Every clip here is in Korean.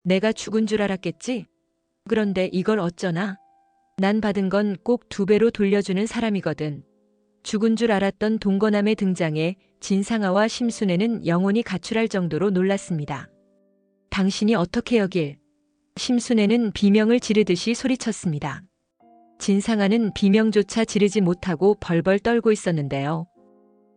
내가 죽은 줄 알았겠지? 그런데 이걸 어쩌나? 난 받은 건 꼭 2배로 돌려주는 사람이거든. 죽은 줄 알았던 동거남의 등장에 진상아와 심순애는 영혼이 가출할 정도로 놀랐습니다. 당신이 어떻게 여길? 심순애는 비명을 지르듯이 소리쳤습니다. 진상아는 비명조차 지르지 못하고 벌벌 떨고 있었는데요.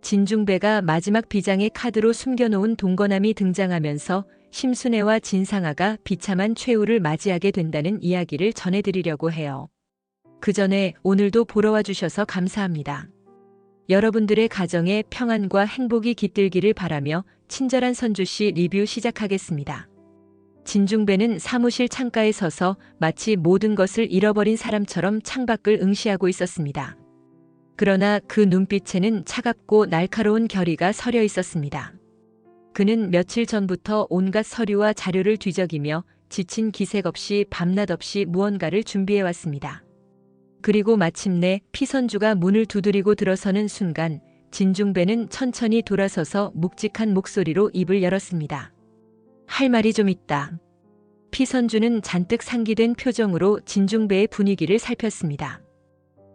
진중배가 마지막 비장의 카드로 숨겨놓은 동거남이 등장하면서 심순애와 진상아가 비참한 최후를 맞이하게 된다는 이야기를 전해드리려고 해요. 그 전에 오늘도 보러 와주셔서 감사합니다. 여러분들의 가정에 평안과 행복이 깃들기를 바라며 친절한 선주씨 리뷰 시작하겠습니다. 진중배는 사무실 창가에 서서 마치 모든 것을 잃어버린 사람처럼 창밖을 응시하고 있었습니다. 그러나 그 눈빛에는 차갑고 날카로운 결의가 서려 있었습니다. 그는 며칠 전부터 온갖 서류와 자료를 뒤적이며 지친 기색 없이 밤낮 없이 무언가를 준비해왔습니다. 그리고 마침내 피선주가 문을 두드리고 들어서는 순간 진중배는 천천히 돌아서서 묵직한 목소리로 입을 열었습니다. 할 말이 좀 있다. 피선주는 잔뜩 상기된 표정으로 진중배의 분위기를 살폈습니다.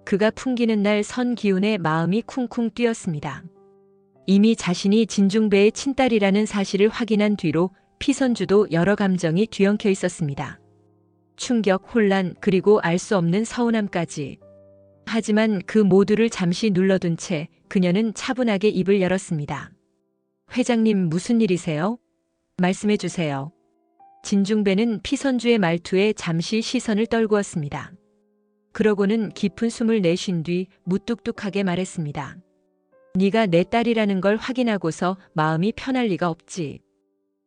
그가 풍기는 날 선 기운에 마음이 쿵쿵 뛰었습니다. 이미 자신이 진중배의 친딸이라는 사실을 확인한 뒤로 피선주도 여러 감정이 뒤엉켜 있었습니다. 충격, 혼란, 그리고 알 수 없는 서운함까지. 하지만 그 모두를 잠시 눌러둔 채 그녀는 차분하게 입을 열었습니다. 회장님, 무슨 일이세요? 말씀해 주세요. 진중배는 피선주의 말투에 잠시 시선을 떨구었습니다. 그러고는 깊은 숨을 내쉰 뒤 무뚝뚝하게 말했습니다. 네가 내 딸이라는 걸 확인하고서 마음이 편할 리가 없지.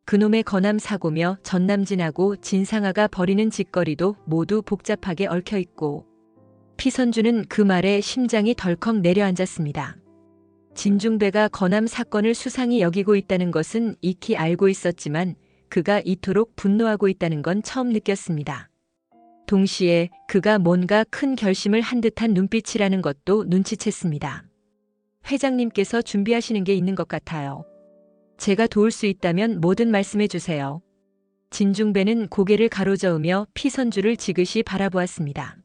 그놈의 거남 사고며 전남진하고 진상아가 벌이는 짓거리도 모두 복잡하게 얽혀있고. 피선주는 그 말에 심장이 덜컥 내려앉았습니다. 진중배가 거남 사건을 수상히 여기고 있다는 것은 익히 알고 있었지만 그가 이토록 분노하고 있다는 건 처음 느꼈습니다. 동시에 그가 뭔가 큰 결심을 한 듯한 눈빛이라는 것도 눈치챘습니다. 회장님께서 준비하시는 게 있는 것 같아요. 제가 도울 수 있다면 뭐든 말씀해 주세요. 진중배는 고개를 가로저으며 피선주를 지그시 바라보았습니다.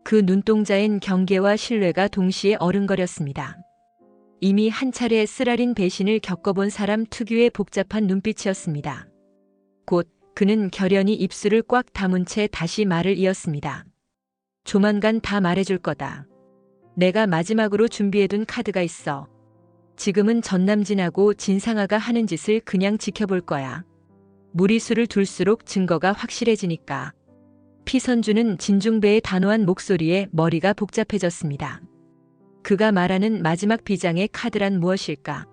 그 눈동자엔 경계와 신뢰가 동시에 어른거렸습니다. 이미 한 차례 쓰라린 배신을 겪어본 사람 특유의 복잡한 눈빛이었습니다. 곧 그는 결연히 입술을 꽉 다문 채 다시 말을 이었습니다. 조만간 다 말해줄 거다. 내가 마지막으로 준비해둔 카드가 있어. 지금은 전남진하고 진상아가 하는 짓을 그냥 지켜볼 거야. 무리수를 둘수록 증거가 확실해지니까. 피선주는 진중배의 단호한 목소리에 머리가 복잡해졌습니다. 그가 말하는 마지막 비장의 카드란 무엇일까?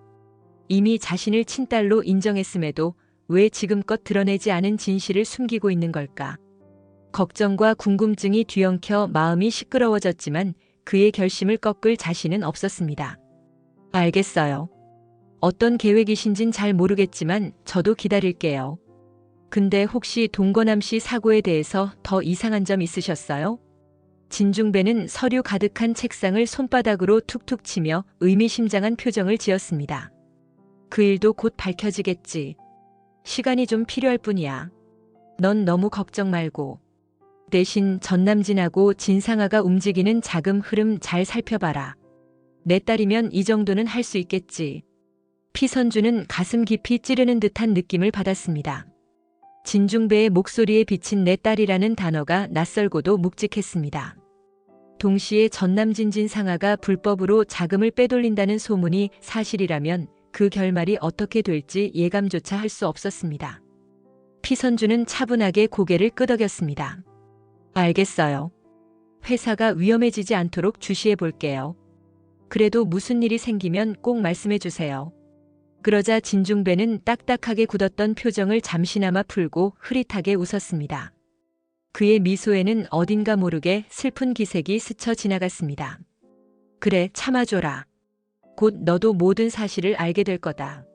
이미 자신을 친딸로 인정했음에도 왜 지금껏 드러내지 않은 진실을 숨기고 있는 걸까? 걱정과 궁금증이 뒤엉켜 마음이 시끄러워졌지만 그의 결심을 꺾을 자신은 없었습니다. 알겠어요. 어떤 계획이신진 잘 모르겠지만 저도 기다릴게요. 근데 혹시 동거남 씨 사고에 대해서 더 이상한 점 있으셨어요? 진중배는 서류 가득한 책상을 손바닥으로 툭툭 치며 의미심장한 표정을 지었습니다. 그 일도 곧 밝혀지겠지. 시간이 좀 필요할 뿐이야. 넌 너무 걱정 말고. 대신 전남진하고 진상아가 움직이는 자금 흐름 잘 살펴봐라. 내 딸이면 이 정도는 할 수 있겠지. 피선주는 가슴 깊이 찌르는 듯한 느낌을 받았습니다. 진중배의 목소리에 비친 내 딸이라는 단어가 낯설고도 묵직했습니다. 동시에 전남진 진상아가 불법으로 자금을 빼돌린다는 소문이 사실이라면 그 결말이 어떻게 될지 예감조차 할 수 없었습니다. 피선주는 차분하게 고개를 끄덕였습니다. 알겠어요. 회사가 위험해지지 않도록 주시해 볼게요. 그래도 무슨 일이 생기면 꼭 말씀해 주세요. 그러자 진중배는 딱딱하게 굳었던 표정을 잠시나마 풀고 흐릿하게 웃었습니다. 그의 미소에는 어딘가 모르게 슬픈 기색이 스쳐 지나갔습니다. 그래, 참아줘라. 곧 너도 모든 사실을 알게 될 거다.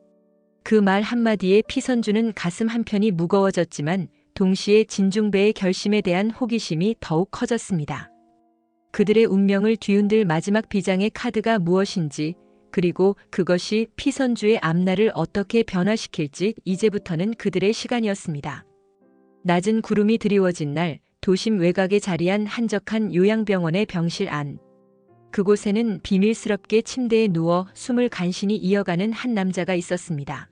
그 말 한마디에 피선주는 가슴 한편이 무거워졌지만 동시에 진중배의 결심에 대한 호기심이 더욱 커졌습니다. 그들의 운명을 뒤흔들 마지막 비장의 카드가 무엇인지, 그리고 그것이 피선주의 앞날을 어떻게 변화시킬지 이제부터는 그들의 시간이었습니다. 낮은 구름이 드리워진 날 도심 외곽에 자리한 한적한 요양병원의 병실 안. 그곳에는 비밀스럽게 침대에 누워 숨을 간신히 이어가는 한 남자가 있었습니다.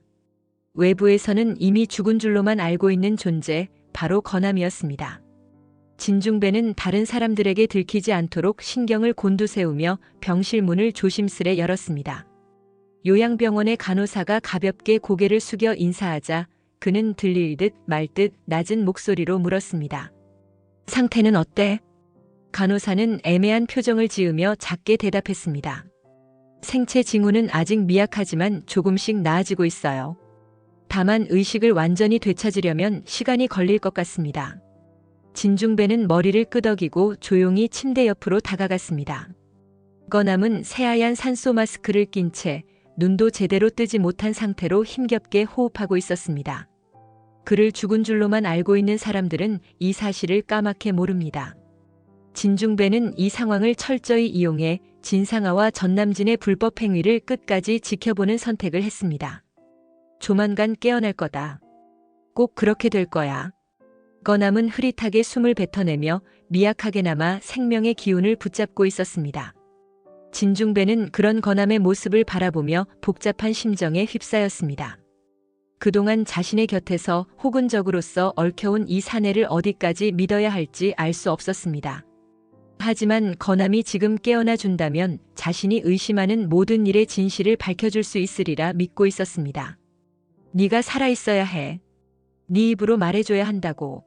외부에서는 이미 죽은 줄로만 알고 있는 존재, 바로 건암이었습니다. 진중배는 다른 사람들에게 들키지 않도록 신경을 곤두세우며 병실 문을 조심스레 열었습니다. 요양병원의 간호사가 가볍게 고개를 숙여 인사하자 그는 들릴 듯 말 듯 낮은 목소리로 물었습니다. 상태는 어때? 간호사는 애매한 표정을 지으며 작게 대답했습니다. 생체 징후는 아직 미약하지만 조금씩 나아지고 있어요. 다만 의식을 완전히 되찾으려면 시간이 걸릴 것 같습니다. 진중배는 머리를 끄덕이고 조용히 침대 옆으로 다가갔습니다. 건암은 새하얀 산소 마스크를 낀 채 눈도 제대로 뜨지 못한 상태로 힘겹게 호흡하고 있었습니다. 그를 죽은 줄로만 알고 있는 사람들은 이 사실을 까맣게 모릅니다. 진중배는 이 상황을 철저히 이용해 진상아와 전남진의 불법 행위를 끝까지 지켜보는 선택을 했습니다. 조만간 깨어날 거다. 꼭 그렇게 될 거야. 건암은 흐릿하게 숨을 뱉어내며 미약하게나마 생명의 기운을 붙잡고 있었습니다. 진중배는 그런 건암의 모습을 바라보며 복잡한 심정에 휩싸였습니다. 그동안 자신의 곁에서 혹은 적으로서 얽혀온 이 사내를 어디까지 믿어야 할지 알 수 없었습니다. 하지만 건암이 지금 깨어나 준다면 자신이 의심하는 모든 일의 진실을 밝혀줄 수 있으리라 믿고 있었습니다. 네가 살아있어야 해. 네 입으로 말해줘야 한다고.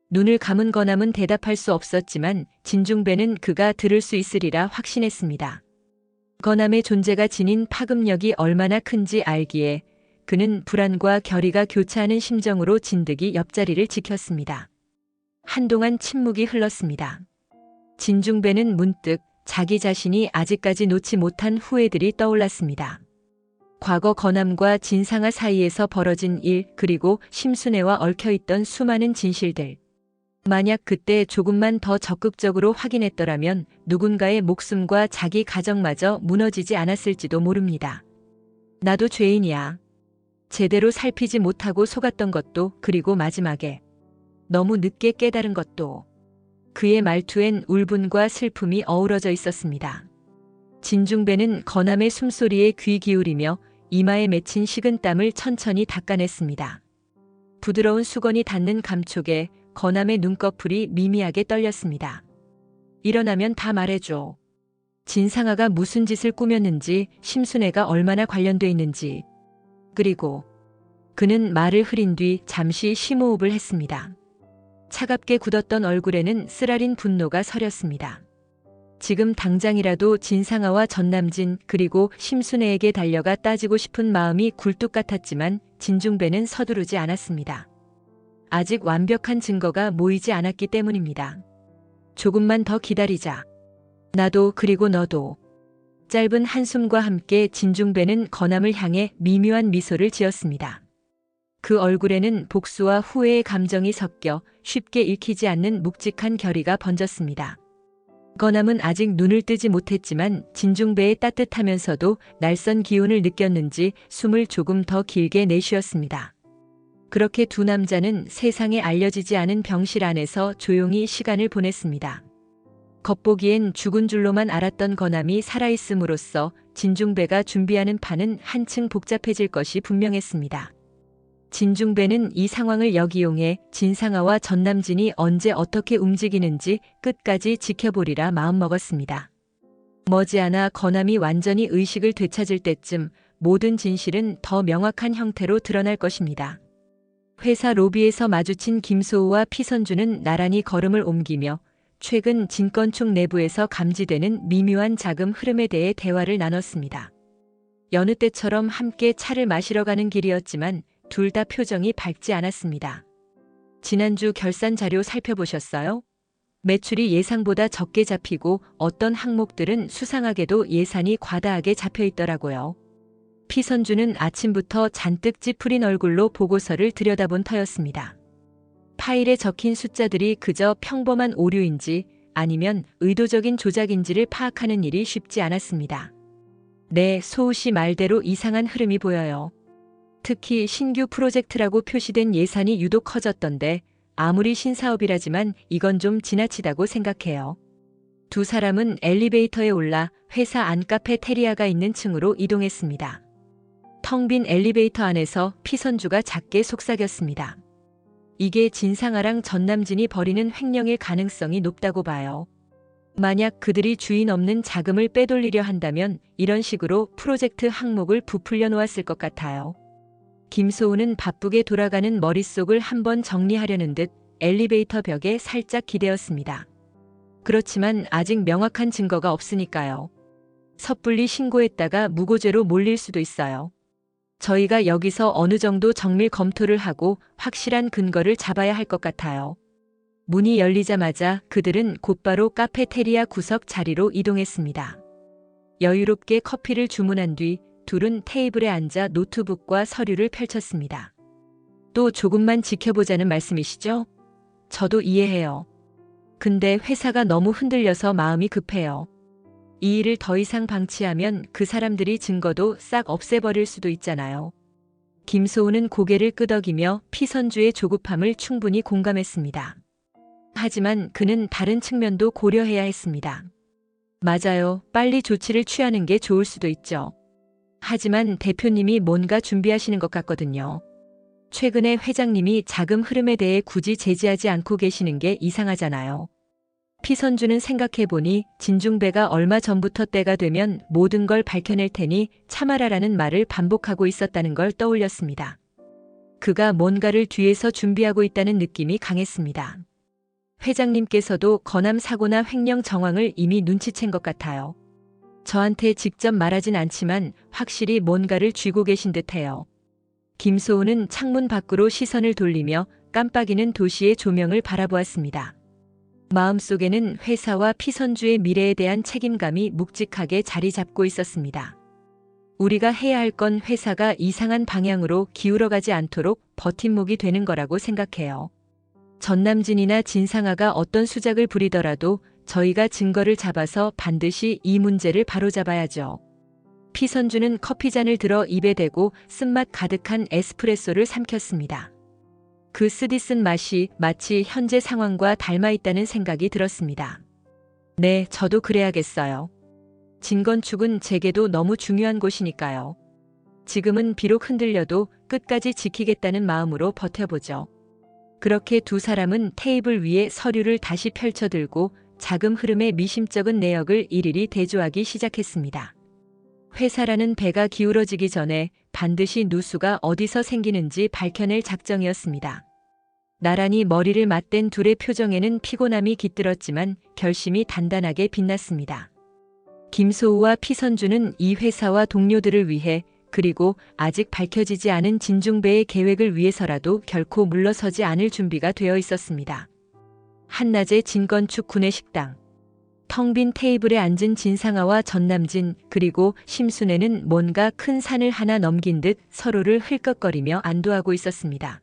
눈을 감은 건암은 대답할 수 없었지만 진중배는 그가 들을 수 있으리라 확신했습니다. 건암의 존재가 지닌 파급력이 얼마나 큰지 알기에 그는 불안과 결의가 교차하는 심정으로 진득이 옆자리를 지켰습니다. 한동안 침묵이 흘렀습니다. 진중배는 문득 자기 자신이 아직까지 놓지 못한 후회들이 떠올랐습니다. 과거 건암과 진상아 사이에서 벌어진 일, 그리고 심순애와 얽혀있던 수많은 진실들. 만약 그때 조금만 더 적극적으로 확인했더라면 누군가의 목숨과 자기 가정마저 무너지지 않았을지도 모릅니다. 나도 죄인이야. 제대로 살피지 못하고 속았던 것도, 그리고 마지막에 너무 늦게 깨달은 것도. 그의 말투엔 울분과 슬픔이 어우러져 있었습니다. 진중배는 건암의 숨소리에 귀 기울이며 이마에 맺힌 식은땀을 천천히 닦아냈습니다. 부드러운 수건이 닿는 감촉에 건암의 눈꺼풀이 미미하게 떨렸습니다. 일어나면 다 말해줘. 진상아가 무슨 짓을 꾸몄는지, 심순애가 얼마나 관련돼 있는지. 그리고 그는 말을 흐린 뒤 잠시 심호흡을 했습니다. 차갑게 굳었던 얼굴에는 쓰라린 분노가 서렸습니다. 지금 당장이라도 진상아와 전남진 그리고 심순애에게 달려가 따지고 싶은 마음이 굴뚝 같았지만 진중배는 서두르지 않았습니다. 아직 완벽한 증거가 모이지 않았기 때문입니다. 조금만 더 기다리자. 나도 그리고 너도. 짧은 한숨과 함께 진중배는 건암을 향해 미묘한 미소를 지었습니다. 그 얼굴에는 복수와 후회의 감정이 섞여 쉽게 읽히지 않는 묵직한 결의가 번졌습니다. 건암은 아직 눈을 뜨지 못했지만 진중배의 따뜻하면서도 날선 기운을 느꼈는지 숨을 조금 더 길게 내쉬었습니다. 그렇게 두 남자는 세상에 알려지지 않은 병실 안에서 조용히 시간을 보냈습니다. 겉보기엔 죽은 줄로만 알았던 건암이 살아있음으로써 진중배가 준비하는 판은 한층 복잡해질 것이 분명했습니다. 진중배는 이 상황을 역이용해 진상아와 전남진이 언제 어떻게 움직이는지 끝까지 지켜보리라 마음먹었습니다. 머지않아 건암이 완전히 의식을 되찾을 때쯤 모든 진실은 더 명확한 형태로 드러날 것입니다. 회사 로비에서 마주친 김소우와 피선주는 나란히 걸음을 옮기며 최근 진건축 내부에서 감지되는 미묘한 자금 흐름에 대해 대화를 나눴습니다. 여느 때처럼 함께 차를 마시러 가는 길이었지만 둘 다 표정이 밝지 않았습니다. 지난주 결산 자료 살펴보셨어요? 매출이 예상보다 적게 잡히고 어떤 항목들은 수상하게도 예산이 과다하게 잡혀 있더라고요. 피선주는 아침부터 잔뜩 찌푸린 얼굴로 보고서를 들여다본 터였습니다. 파일에 적힌 숫자들이 그저 평범한 오류인지 아니면 의도적인 조작인지를 파악하는 일이 쉽지 않았습니다. 네, 소우 씨 말대로 이상한 흐름이 보여요. 특히 신규 프로젝트라고 표시된 예산이 유독 커졌던데 아무리 신사업이라지만 이건 좀 지나치다고 생각해요. 두 사람은 엘리베이터에 올라 회사 안 카페테리아가 있는 층으로 이동했습니다. 텅 빈 엘리베이터 안에서 피선주가 작게 속삭였습니다. 이게 진상아랑 전남진이 벌이는 횡령일 가능성이 높다고 봐요. 만약 그들이 주인 없는 자금을 빼돌리려 한다면 이런 식으로 프로젝트 항목을 부풀려 놓았을 것 같아요. 김소우는 바쁘게 돌아가는 머릿속을 한번 정리하려는 듯 엘리베이터 벽에 살짝 기대었습니다. 그렇지만 아직 명확한 증거가 없으니까요. 섣불리 신고했다가 무고죄로 몰릴 수도 있어요. 저희가 여기서 어느 정도 정밀 검토를 하고 확실한 근거를 잡아야 할 것 같아요. 문이 열리자마자 그들은 곧바로 카페테리아 구석 자리로 이동했습니다. 여유롭게 커피를 주문한 뒤 둘은 테이블에 앉아 노트북과 서류를 펼쳤습니다. 또 조금만 지켜보자는 말씀이시죠? 저도 이해해요. 근데 회사가 너무 흔들려서 마음이 급해요. 이 일을 더 이상 방치하면 그 사람들이 증거도 싹 없애버릴 수도 있잖아요. 김소우는 고개를 끄덕이며 피선주의 조급함을 충분히 공감했습니다. 하지만 그는 다른 측면도 고려해야 했습니다. 맞아요. 빨리 조치를 취하는 게 좋을 수도 있죠. 하지만 대표님이 뭔가 준비하시는 것 같거든요. 최근에 회장님이 자금 흐름에 대해 굳이 제지하지 않고 계시는 게 이상하잖아요. 피선주는 생각해보니 진중배가 얼마 전부터 때가 되면 모든 걸 밝혀낼 테니 참아라라는 말을 반복하고 있었다는 걸 떠올렸습니다. 그가 뭔가를 뒤에서 준비하고 있다는 느낌이 강했습니다. 회장님께서도 건암 사고나 횡령 정황을 이미 눈치챈 것 같아요. 저한테 직접 말하진 않지만 확실히 뭔가를 쥐고 계신 듯해요. 김소우는 창문 밖으로 시선을 돌리며 깜빡이는 도시의 조명을 바라보았습니다. 마음속에는 회사와 피선주의 미래에 대한 책임감이 묵직하게 자리 잡고 있었습니다. 우리가 해야 할 건 회사가 이상한 방향으로 기울어가지 않도록 버팀목이 되는 거라고 생각해요. 전남진이나 진상아가 어떤 수작을 부리더라도 저희가 증거를 잡아서 반드시 이 문제를 바로잡아야죠. 피선주는 커피잔을 들어 입에 대고 쓴맛 가득한 에스프레소를 삼켰습니다. 그 쓰디쓴 맛이 마치 현재 상황과 닮아 있다는 생각이 들었습니다. 네, 저도 그래야겠어요. 진건축은 제게도 너무 중요한 곳이니까요. 지금은 비록 흔들려도 끝까지 지키겠다는 마음으로 버텨보죠. 그렇게 두 사람은 테이블 위에 서류를 다시 펼쳐들고 자금 흐름의 미심쩍은 내역을 일일이 대조하기 시작했습니다. 회사라는 배가 기울어지기 전에 반드시 누수가 어디서 생기는지 밝혀낼 작정이었습니다. 나란히 머리를 맞댄 둘의 표정에는 피곤함이 깃들었지만 결심이 단단하게 빛났습니다. 김소우와 피선주는 이 회사와 동료들을 위해 그리고 아직 밝혀지지 않은 진중배의 계획을 위해서라도 결코 물러서지 않을 준비가 되어 있었습니다. 한낮의 진건축 구내식당. 텅 빈 테이블에 앉은 진상아와 전남진 그리고 심순애는 뭔가 큰 산을 하나 넘긴 듯 서로를 흘꺽거리며 안도하고 있었습니다.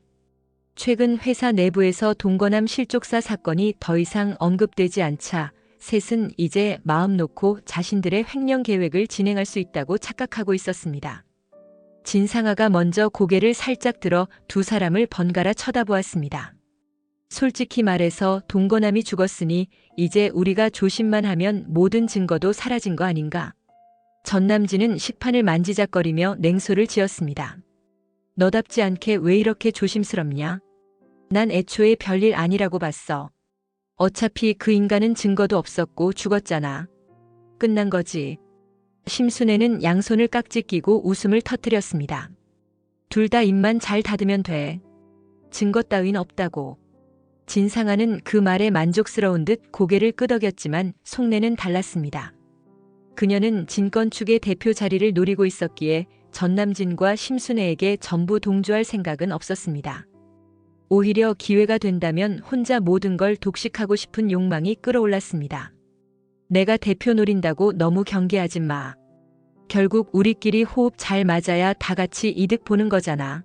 최근 회사 내부에서 동건암 실족사 사건이 더 이상 언급되지 않자 셋은 이제 마음 놓고 자신들의 횡령 계획을 진행할 수 있다고 착각하고 있었습니다. 진상아가 먼저 고개를 살짝 들어 두 사람을 번갈아 쳐다보았습니다. 솔직히 말해서 동건암이 죽었으니 이제 우리가 조심만 하면 모든 증거도 사라진 거 아닌가? 전남진은 식판을 만지작거리며 냉소를 지었습니다. 너답지 않게 왜 이렇게 조심스럽냐? 난 애초에 별일 아니라고 봤어. 어차피 그 인간은 증거도 없었고 죽었잖아. 끝난 거지. 심순애는 양손을 깍지 끼고 웃음을 터뜨렸습니다. 둘 다 입만 잘 닫으면 돼. 증거 따윈 없다고. 진상아는 그 말에 만족스러운 듯 고개를 끄덕였지만 속내는 달랐습니다. 그녀는 진건축의 대표 자리를 노리고 있었기에 전남진과 심순애에게 전부 동조할 생각은 없었습니다. 오히려 기회가 된다면 혼자 모든 걸 독식하고 싶은 욕망이 끌어올랐습니다. 내가 대표 노린다고 너무 경계하지 마. 결국 우리끼리 호흡 잘 맞아야 다 같이 이득 보는 거잖아.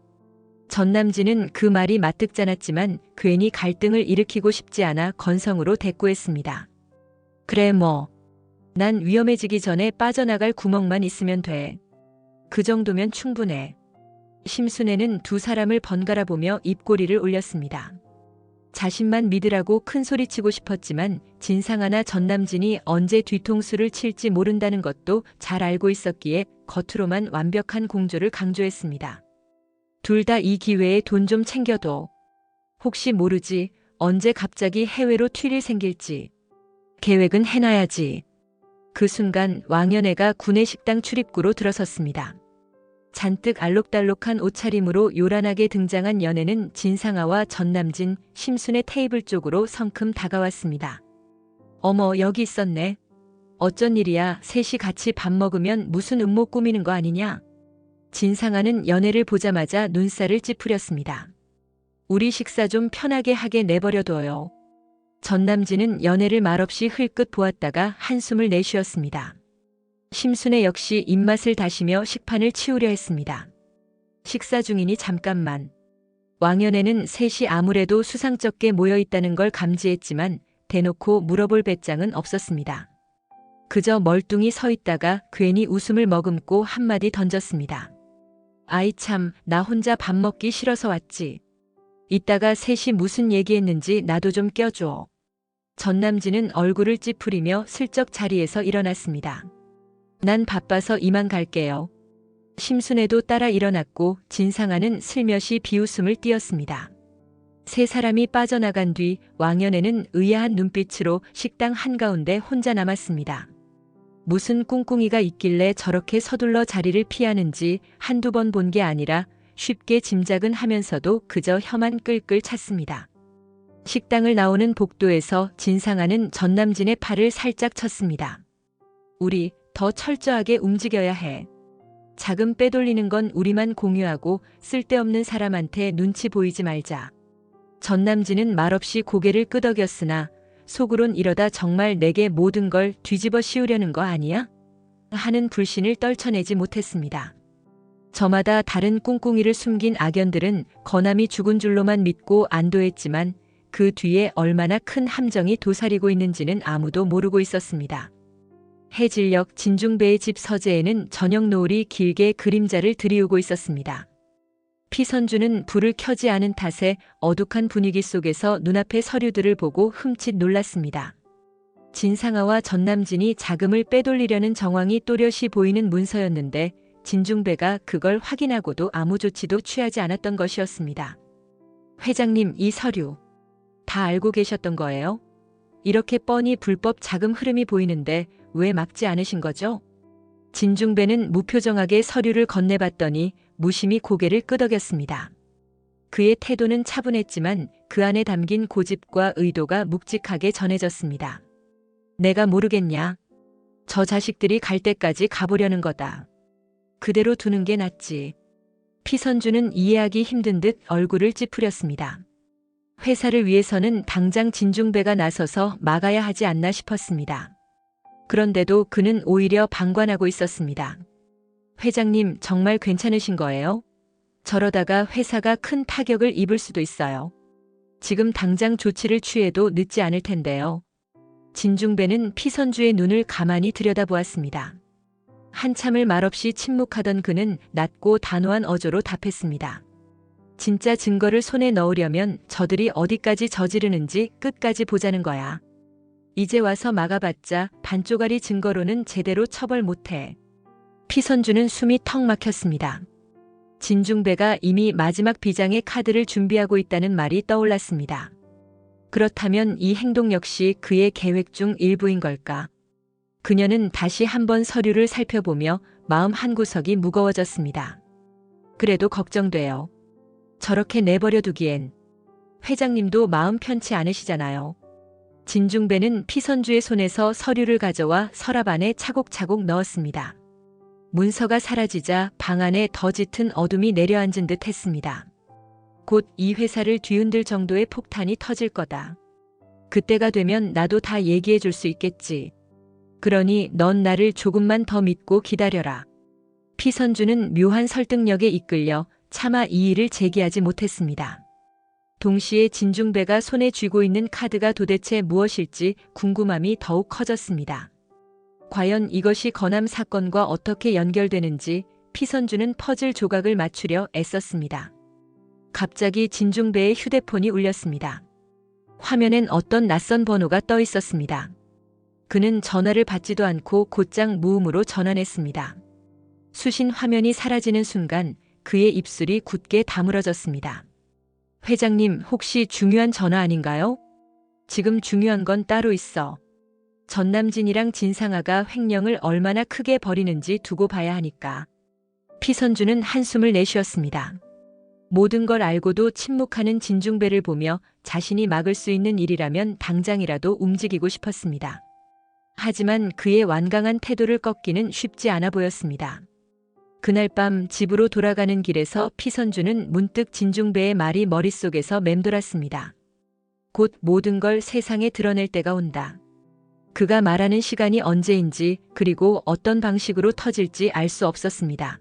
전남진은 그 말이 마뜩잖았지만 괜히 갈등을 일으키고 싶지 않아 건성으로 대꾸했습니다. 그래 뭐. 난 위험해지기 전에 빠져나갈 구멍만 있으면 돼. 그 정도면 충분해. 심순애는 두 사람을 번갈아 보며 입꼬리를 올렸습니다. 자신만 믿으라고 큰소리치고 싶었지만 진상아나 전남진이 언제 뒤통수를 칠지 모른다는 것도 잘 알고 있었기에 겉으로만 완벽한 공조를 강조했습니다. 둘 다 이 기회에 돈 좀 챙겨둬. 혹시 모르지 언제 갑자기 해외로 튈 일 생길지. 계획은 해놔야지. 그 순간 왕연애가 구내식당 출입구로 들어섰습니다. 잔뜩 알록달록한 옷차림으로 요란하게 등장한 연애는 진상아와 전남진, 심순의 테이블 쪽으로 성큼 다가왔습니다. 어머, 여기 있었네. 어쩐 일이야. 셋이 같이 밥 먹으면 무슨 음모 꾸미는 거 아니냐? 진상아는 연애를 보자마자 눈살을 찌푸렸습니다. 우리 식사 좀 편하게 하게 내버려둬요. 전남진은 연애를 말없이 흘끗 보았다가 한숨을 내쉬었습니다. 심순애 역시 입맛을 다시며 식판을 치우려 했습니다. 식사 중이니 잠깐만. 왕연애는 셋이 아무래도 수상쩍게 모여있다는 걸 감지했지만 대놓고 물어볼 배짱은 없었습니다. 그저 멀뚱히 서 있다가 괜히 웃음을 머금고 한마디 던졌습니다. 아이 참, 나 혼자 밥 먹기 싫어서 왔지. 이따가 셋이 무슨 얘기했는지 나도 좀 껴줘. 전남진은 얼굴을 찌푸리며 슬쩍 자리에서 일어났습니다. 난 바빠서 이만 갈게요. 심순애도 따라 일어났고 진상아는 슬며시 비웃음을 띄었습니다. 세 사람이 빠져나간 뒤 왕연애는 의아한 눈빛으로 식당 한가운데 혼자 남았습니다. 무슨 꿍꿍이가 있길래 저렇게 서둘러 자리를 피하는지 한두 번 본 게 아니라 쉽게 짐작은 하면서도 그저 혀만 끌끌 찼습니다. 식당을 나오는 복도에서 진상아는 전남진의 팔을 살짝 쳤습니다. 우리 더 철저하게 움직여야 해. 자금 빼돌리는 건 우리만 공유하고 쓸데없는 사람한테 눈치 보이지 말자. 전남진은 말없이 고개를 끄덕였으나 속으론 이러다 정말 내게 모든 걸 뒤집어 씌우려는 거 아니야? 하는 불신을 떨쳐내지 못했습니다. 저마다 다른 꿍꿍이를 숨긴 악연들은 거남이 죽은 줄로만 믿고 안도했지만 그 뒤에 얼마나 큰 함정이 도사리고 있는지는 아무도 모르고 있었습니다. 해질녘 진중배의 집 서재에는 저녁 노을이 길게 그림자를 드리우고 있었습니다. 피선주는 불을 켜지 않은 탓에 어둑한 분위기 속에서 눈앞의 서류들을 보고 흠칫 놀랐습니다. 진상아와 전남진이 자금을 빼돌리려는 정황이 또렷이 보이는 문서였는데 진중배가 그걸 확인하고도 아무 조치도 취하지 않았던 것이었습니다. 회장님, 이 서류 다 알고 계셨던 거예요? 이렇게 뻔히 불법 자금 흐름이 보이는데 왜 막지 않으신 거죠? 진중배는 무표정하게 서류를 건네봤더니 무심히 고개를 끄덕였습니다. 그의 태도는 차분했지만 그 안에 담긴 고집과 의도가 묵직하게 전해졌습니다. 내가 모르겠냐? 저 자식들이 갈 때까지 가보려는 거다. 그대로 두는 게 낫지. 피선주는 이해하기 힘든 듯 얼굴을 찌푸렸습니다. 회사를 위해서는 당장 진중배가 나서서 막아야 하지 않나 싶었습니다. 그런데도 그는 오히려 방관하고 있었습니다. 회장님, 정말 괜찮으신 거예요? 저러다가 회사가 큰 타격을 입을 수도 있어요. 지금 당장 조치를 취해도 늦지 않을 텐데요. 진중배는 피선주의 눈을 가만히 들여다보았습니다. 한참을 말없이 침묵하던 그는 낮고 단호한 어조로 답했습니다. 진짜 증거를 손에 넣으려면 저들이 어디까지 저지르는지 끝까지 보자는 거야. 이제 와서 막아봤자 반쪽짜리 증거로는 제대로 처벌 못해. 피선주는 숨이 턱 막혔습니다. 진중배가 이미 마지막 비장의 카드를 준비하고 있다는 말이 떠올랐습니다. 그렇다면 이 행동 역시 그의 계획 중 일부인 걸까? 그녀는 다시 한번 서류를 살펴보며 마음 한구석이 무거워졌습니다. 그래도 걱정돼요. 저렇게 내버려 두기엔 회장님도 마음 편치 않으시잖아요. 진중배는 피선주의 손에서 서류를 가져와 서랍 안에 차곡차곡 넣었습니다. 문서가 사라지자 방 안에 더 짙은 어둠이 내려앉은 듯 했습니다. 곧 이 회사를 뒤흔들 정도의 폭탄이 터질 거다. 그때가 되면 나도 다 얘기해 줄 수 있겠지. 그러니 넌 나를 조금만 더 믿고 기다려라. 피선주는 묘한 설득력에 이끌려 차마 이 일을 제기하지 못했습니다. 동시에 진중배가 손에 쥐고 있는 카드가 도대체 무엇일지 궁금함이 더욱 커졌습니다. 과연 이것이 거남 사건과 어떻게 연결되는지 피선주는 퍼즐 조각을 맞추려 애썼습니다. 갑자기 진중배의 휴대폰이 울렸습니다. 화면엔 어떤 낯선 번호가 떠 있었습니다. 그는 전화를 받지도 않고 곧장 무음으로 전환했습니다. 수신 화면이 사라지는 순간 그의 입술이 굳게 다물어졌습니다. 회장님, 혹시 중요한 전화 아닌가요? 지금 중요한 건 따로 있어. 전남진이랑 진상아가 횡령을 얼마나 크게 벌이는지 두고 봐야 하니까. 피선주는 한숨을 내쉬었습니다. 모든 걸 알고도 침묵하는 진중배를 보며 자신이 막을 수 있는 일이라면 당장이라도 움직이고 싶었습니다. 하지만 그의 완강한 태도를 꺾기는 쉽지 않아 보였습니다. 그날 밤 집으로 돌아가는 길에서 피선주는 문득 진중배의 말이 머릿속에서 맴돌았습니다. 곧 모든 걸 세상에 드러낼 때가 온다. 그가 말하는 시간이 언제인지 그리고 어떤 방식으로 터질지 알 수 없었습니다.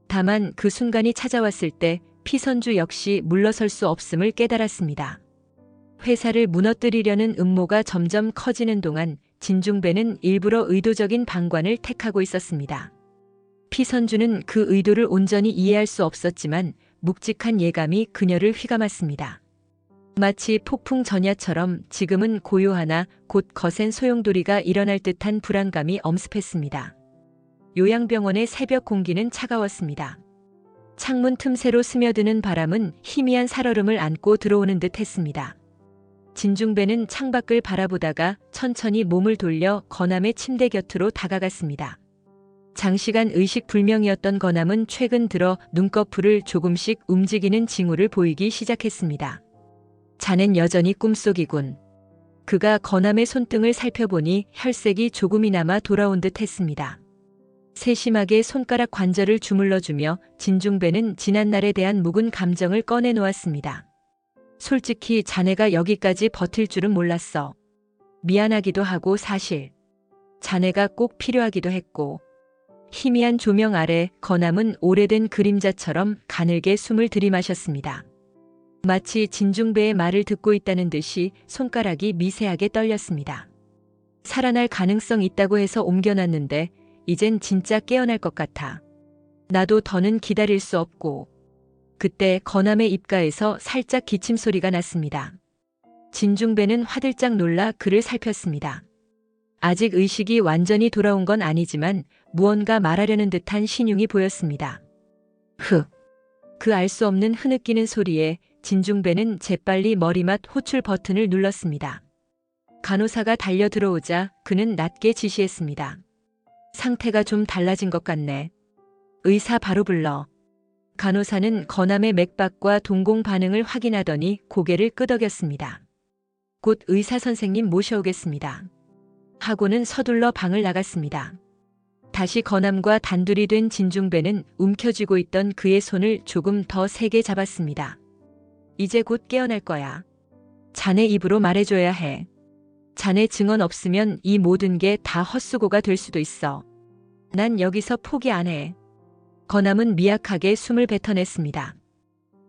다만 그 순간이 찾아왔을 때 피선주 역시 물러설 수 없음을 깨달았습니다. 회사를 무너뜨리려는 음모가 점점 커지는 동안 진중배는 일부러 의도적인 방관을 택하고 있었습니다. 피선주는 그 의도를 온전히 이해할 수 없었지만 묵직한 예감이 그녀를 휘감았습니다. 마치 폭풍 전야처럼 지금은 고요하나 곧 거센 소용돌이가 일어날 듯한 불안감이 엄습했습니다. 요양병원의 새벽 공기는 차가웠습니다. 창문 틈새로 스며드는 바람은 희미한 살얼음을 안고 들어오는 듯 했습니다. 진중배는 창밖을 바라보다가 천천히 몸을 돌려 건암의 침대 곁으로 다가갔습니다. 장시간 의식불명이었던 건암은 최근 들어 눈꺼풀을 조금씩 움직이는 징후를 보이기 시작했습니다. 자넨 여전히 꿈속이군. 그가 건암의 손등을 살펴보니 혈색이 조금이나마 돌아온 듯 했습니다. 세심하게 손가락 관절을 주물러주며 진중배는 지난날에 대한 묵은 감정을 꺼내놓았습니다. 솔직히 자네가 여기까지 버틸 줄은 몰랐어. 미안하기도 하고 사실 자네가 꼭 필요하기도 했고. 희미한 조명 아래 건암은 오래된 그림자처럼 가늘게 숨을 들이마셨습니다. 마치 진중배의 말을 듣고 있다는 듯이 손가락이 미세하게 떨렸습니다. 살아날 가능성 있다고 해서 옮겨놨는데 이젠 진짜 깨어날 것 같아. 나도 더는 기다릴 수 없고. 그때 건암의 입가에서 살짝 기침 소리가 났습니다. 진중배는 화들짝 놀라 그를 살폈습니다. 아직 의식이 완전히 돌아온 건 아니지만 무언가 말하려는 듯한 신용이 보였습니다. 흑. 그 알 수 없는 흐느끼는 소리에 진중배는 재빨리 머리맡 호출 버튼을 눌렀습니다. 간호사가 달려 들어오자 그는 낮게 지시했습니다. 상태가 좀 달라진 것 같네. 의사 바로 불러. 간호사는 건암의 맥박과 동공 반응을 확인하더니 고개를 끄덕였습니다. 곧 의사 선생님 모셔오겠습니다. 하고는 서둘러 방을 나갔습니다. 다시 건암과 단둘이 된 진중배는 움켜쥐고 있던 그의 손을 조금 더 세게 잡았습니다. 이제 곧 깨어날 거야. 자네 입으로 말해줘야 해. 자네 증언 없으면 이 모든 게 다 헛수고가 될 수도 있어. 난 여기서 포기 안 해. 건암은 미약하게 숨을 뱉어냈습니다.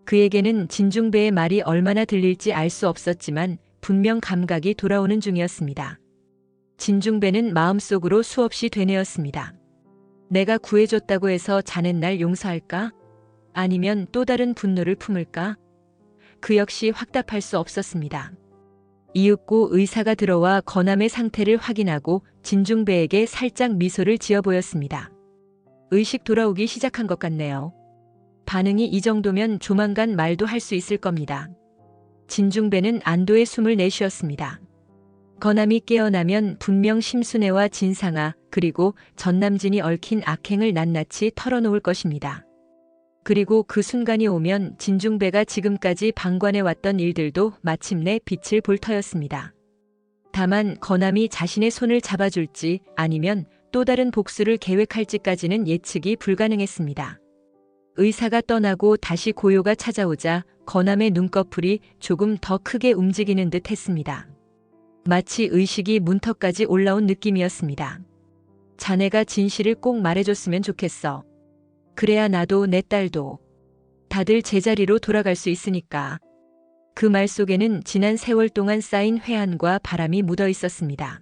그에게는 진중배의 말이 얼마나 들릴지 알 수 없었지만 분명 감각이 돌아오는 중이었습니다. 진중배는 마음속으로 수없이 되뇌었습니다. 내가 구해줬다고 해서 자넨 날 용서할까? 아니면 또 다른 분노를 품을까? 그 역시 확답할 수 없었습니다. 이윽고 의사가 들어와 건암의 상태를 확인하고 진중배에게 살짝 미소를 지어 보였습니다. 의식 돌아오기 시작한 것 같네요. 반응이 이 정도면 조만간 말도 할 수 있을 겁니다. 진중배는 안도의 숨을 내쉬었습니다. 건암이 깨어나면 분명 심순애와 진상아 그리고 전남진이 얽힌 악행을 낱낱이 털어놓을 것입니다. 그리고 그 순간이 오면 진중배가 지금까지 방관해왔던 일들도 마침내 빛을 볼 터였습니다. 다만 건암이 자신의 손을 잡아줄지 아니면 또 다른 복수를 계획할지까지는 예측이 불가능했습니다. 의사가 떠나고 다시 고요가 찾아오자 건암의 눈꺼풀이 조금 더 크게 움직이는 듯 했습니다. 마치 의식이 문턱까지 올라온 느낌이었습니다. 자네가 진실을 꼭 말해줬으면 좋겠어. 그래야 나도 내 딸도 다들 제자리로 돌아갈 수 있으니까. 그 말 속에는 지난 세월 동안 쌓인 회한과 바람이 묻어 있었습니다.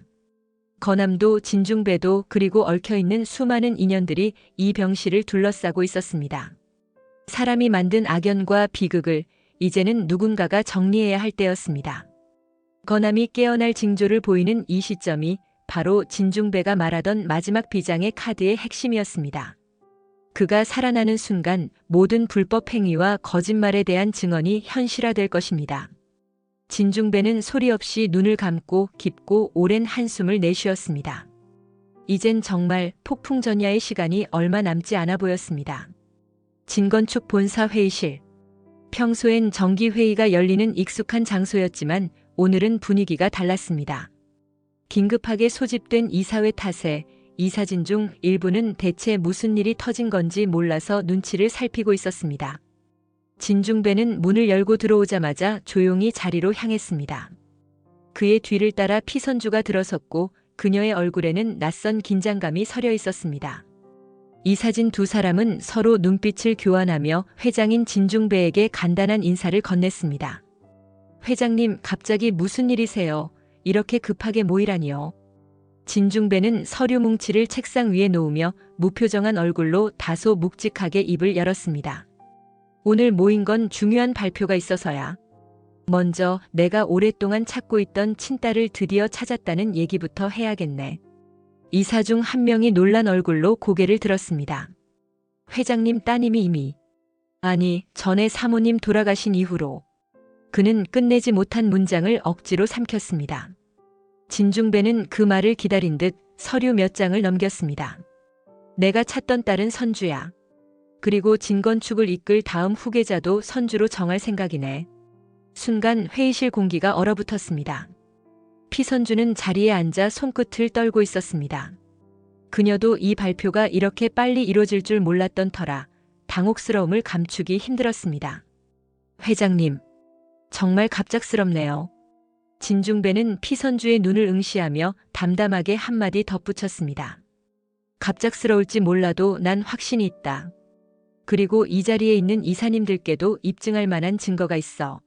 건암도 진중배도 그리고 얽혀있는 수많은 인연들이 이 병실을 둘러싸고 있었습니다. 사람이 만든 악연과 비극을 이제는 누군가가 정리해야 할 때였습니다. 건암이 깨어날 징조를 보이는 이 시점이 바로 진중배가 말하던 마지막 비장의 카드의 핵심이었습니다. 그가 살아나는 순간 모든 불법 행위와 거짓말에 대한 증언이 현실화될 것입니다. 진중배는 소리 없이 눈을 감고 깊고 오랜 한숨을 내쉬었습니다. 이젠 정말 폭풍전야의 시간이 얼마 남지 않아 보였습니다. 진건축 본사 회의실. 평소엔 정기회의가 열리는 익숙한 장소였지만 오늘은 분위기가 달랐습니다. 긴급하게 소집된 이사회 탓에 이사진 중 일부는 대체 무슨 일이 터진 건지 몰라서 눈치를 살피고 있었습니다. 진중배는 문을 열고 들어오자마자 조용히 자리로 향했습니다. 그의 뒤를 따라 피선주가 들어섰고 그녀의 얼굴에는 낯선 긴장감이 서려 있었습니다. 이사진 두 사람은 서로 눈빛을 교환하며 회장인 진중배에게 간단한 인사를 건넸습니다. 회장님, 갑자기 무슨 일이세요? 이렇게 급하게 모이라니요. 진중배는 서류 뭉치를 책상 위에 놓으며 무표정한 얼굴로 다소 묵직하게 입을 열었습니다. 오늘 모인 건 중요한 발표가 있어서야. 먼저 내가 오랫동안 찾고 있던 친딸을 드디어 찾았다는 얘기부터 해야겠네. 이사 중 한 명이 놀란 얼굴로 고개를 들었습니다. 회장님 따님이 이미. 아니, 전에 사모님 돌아가신 이후로. 그는 끝내지 못한 문장을 억지로 삼켰습니다. 진중배는 그 말을 기다린 듯 서류 몇 장을 넘겼습니다. 내가 찾던 딸은 선주야. 그리고 진건축을 이끌 다음 후계자도 선주로 정할 생각이네. 순간 회의실 공기가 얼어붙었습니다. 피선주는 자리에 앉아 손끝을 떨고 있었습니다. 그녀도 이 발표가 이렇게 빨리 이뤄질 줄 몰랐던 터라 당혹스러움을 감추기 힘들었습니다. 회장님, 정말 갑작스럽네요. 진중배는 피선주의 눈을 응시하며 담담하게 한마디 덧붙였습니다. 갑작스러울지 몰라도 난 확신이 있다. 그리고 이 자리에 있는 이사님들께도 입증할 만한 증거가 있어.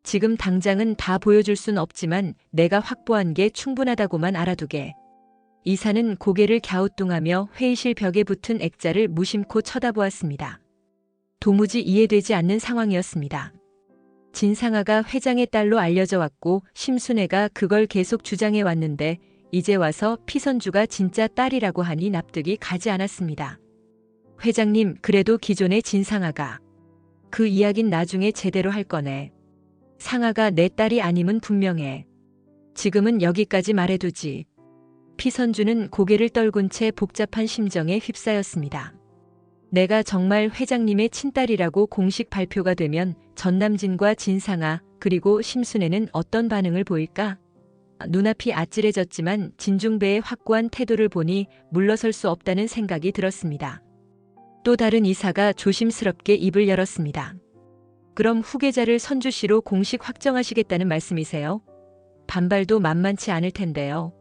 지금 당장은 다 보여줄 순 없지만 내가 확보한 게 충분하다고만 알아두게. 이사는 고개를 갸우뚱하며 회의실 벽에 붙은 액자를 무심코 쳐다보았습니다. 도무지 이해되지 않는 상황이었습니다. 진상아가 회장의 딸로 알려져 왔고 심순애가 그걸 계속 주장해 왔는데 이제 와서 피선주가 진짜 딸이라고 하니 납득이 가지 않았습니다. 회장님, 그래도 기존의 진상아가. 그 이야긴 나중에 제대로 할 거네. 상아가 내 딸이 아님은 분명해. 지금은 여기까지 말해두지. 피선주는 고개를 떨군 채 복잡한 심정에 휩싸였습니다. 내가 정말 회장님의 친딸이라고 공식 발표가 되면 전남진과 진상아 그리고 심순애는 어떤 반응을 보일까? 눈앞이 아찔해졌지만 진중배의 확고한 태도를 보니 물러설 수 없다는 생각이 들었습니다. 또 다른 이사가 조심스럽게 입을 열었습니다. 그럼 후계자를 선주 씨로 공식 확정하시겠다는 말씀이세요? 반발도 만만치 않을 텐데요.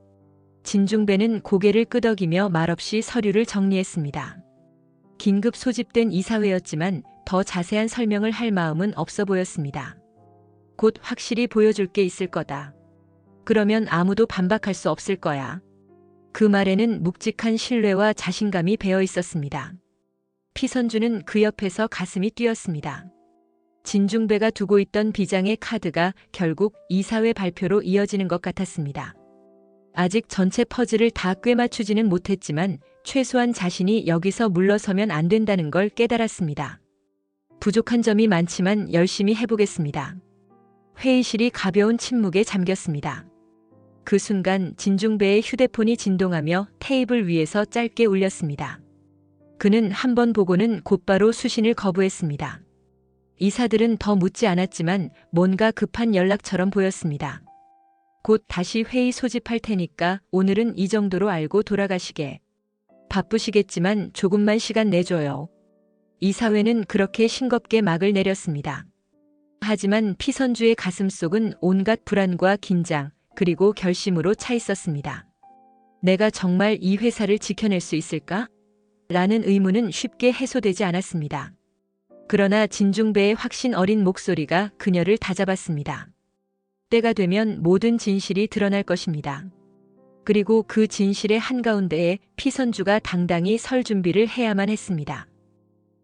진중배는 고개를 끄덕이며 말없이 서류를 정리했습니다. 긴급 소집된 이사회였지만 더 자세한 설명을 할 마음은 없어 보였습니다. 곧 확실히 보여줄 게 있을 거다. 그러면 아무도 반박할 수 없을 거야. 그 말에는 묵직한 신뢰와 자신감이 배어 있었습니다. 피선주는 그 옆에서 가슴이 뛰었습니다. 진중배가 두고 있던 비장의 카드가 결국 이사회 발표로 이어지는 것 같았습니다. 아직 전체 퍼즐을 다 꿰맞추지는 못했지만 최소한 자신이 여기서 물러서면 안 된다는 걸 깨달았습니다. 부족한 점이 많지만 열심히 해보겠습니다. 회의실이 가벼운 침묵에 잠겼습니다. 그 순간 진중배의 휴대폰이 진동하며 테이블 위에서 짧게 울렸습니다. 그는 한 번 보고는 곧바로 수신을 거부했습니다. 이사들은 더 묻지 않았지만 뭔가 급한 연락처럼 보였습니다. 곧 다시 회의 소집할 테니까 오늘은 이 정도로 알고 돌아가시게. 바쁘시겠지만 조금만 시간 내줘요. 이사회는 그렇게 싱겁게 막을 내렸습니다. 하지만 피선주의 가슴속은 온갖 불안과 긴장 그리고 결심으로 차 있었습니다. 내가 정말 이 회사를 지켜낼 수 있을까? 라는 의문은 쉽게 해소되지 않았습니다. 그러나 진중배의 확신 어린 목소리가 그녀를 다잡았습니다. 때가 되면 모든 진실이 드러날 것입니다. 그리고 그 진실의 한가운데에 피선주가 당당히 설 준비를 해야만 했습니다.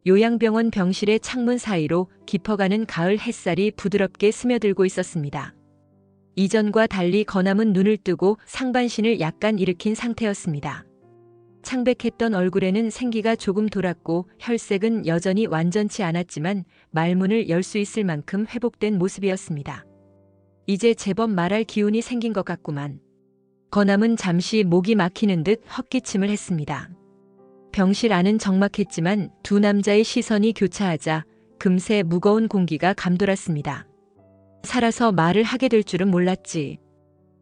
요양병원 병실의 창문 사이로 깊어가는 가을 햇살이 부드럽게 스며들고 있었습니다. 이전과 달리 건암은 눈을 뜨고 상반신을 약간 일으킨 상태였습니다. 창백했던 얼굴에는 생기가 조금 돌았고 혈색은 여전히 완전치 않았지만 말문을 열 수 있을 만큼 회복된 모습이었습니다. 이제 제법 말할 기운이 생긴 것 같구만. 건암은 잠시 목이 막히는 듯 헛기침을 했습니다. 병실 안은 적막했지만 두 남자의 시선이 교차하자 금세 무거운 공기가 감돌았습니다. 살아서 말을 하게 될 줄은 몰랐지.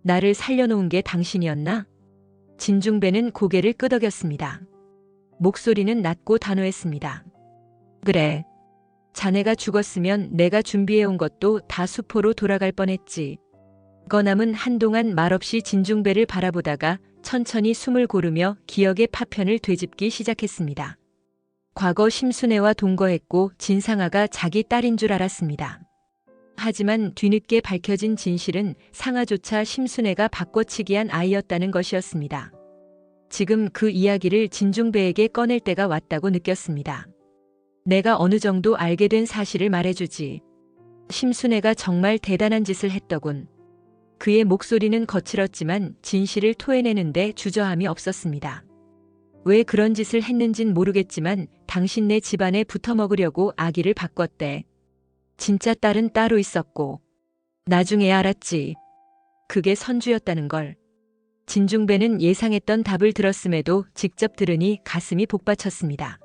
나를 살려놓은 게 당신이었나? 진중배는 고개를 끄덕였습니다. 목소리는 낮고 단호했습니다. 그래. 자네가 죽었으면 내가 준비해온 것도 다 수포로 돌아갈 뻔했지. 건암은 한동안 말없이 진중배를 바라보다가 천천히 숨을 고르며 기억의 파편을 되짚기 시작했습니다. 과거 심순애와 동거했고 진상아가 자기 딸인 줄 알았습니다. 하지만 뒤늦게 밝혀진 진실은 상아조차 심순애가 바꿔치기한 아이였다는 것이었습니다. 지금 그 이야기를 진중배에게 꺼낼 때가 왔다고 느꼈습니다. 내가 어느 정도 알게 된 사실을 말해주지. 심순애가 정말 대단한 짓을 했더군. 그의 목소리는 거칠었지만 진실을 토해내는데 주저함이 없었습니다. 왜 그런 짓을 했는진 모르겠지만 당신네 집안에 붙어먹으려고 아기를 바꿨대. 진짜 딸은 따로 있었고. 나중에 알았지. 그게 선주였다는 걸. 진중배는 예상했던 답을 들었음에도 직접 들으니 가슴이 복받쳤습니다.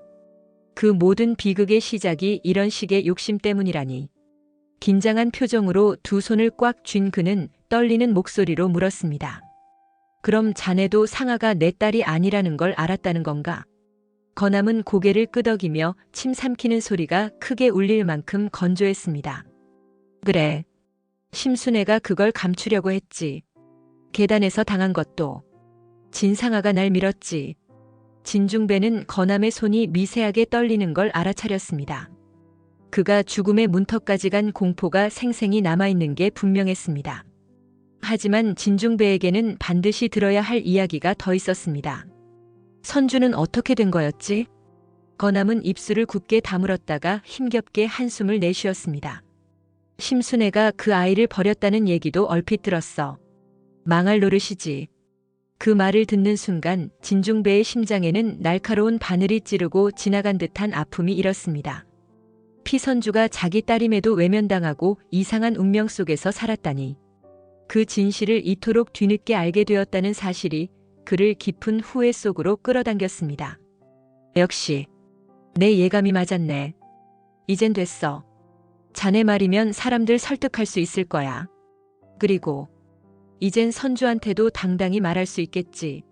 그 모든 비극의 시작이 이런 식의 욕심 때문이라니. 긴장한 표정으로 두 손을 꽉 쥔 그는 떨리는 목소리로 물었습니다. 그럼 자네도 상아가 내 딸이 아니라는 걸 알았다는 건가? 건암은 고개를 끄덕이며 침 삼키는 소리가 크게 울릴 만큼 건조했습니다. 그래. 심순애가 그걸 감추려고 했지. 계단에서 당한 것도. 진상아가 날 밀었지. 진중배는 건암의 손이 미세하게 떨리는 걸 알아차렸습니다. 그가 죽음의 문턱까지 간 공포가 생생히 남아있는 게 분명했습니다. 하지만 진중배에게는 반드시 들어야 할 이야기가 더 있었습니다. 선주는 어떻게 된 거였지? 건암은 입술을 굳게 다물었다가 힘겹게 한숨을 내쉬었습니다. 심순애가 그 아이를 버렸다는 얘기도 얼핏 들었어. 망할 노릇이지. 그 말을 듣는 순간 진중배의 심장에는 날카로운 바늘이 찌르고 지나간 듯한 아픔이 일었습니다. 피선주가 자기 딸임에도 외면당하고 이상한 운명 속에서 살았다니. 그 진실을 이토록 뒤늦게 알게 되었다는 사실이 그를 깊은 후회 속으로 끌어당겼습니다. 역시 내 예감이 맞았네. 이젠 됐어. 자네 말이면 사람들 설득할 수 있을 거야. 그리고 이젠 선주한테도 당당히 말할 수 있겠지.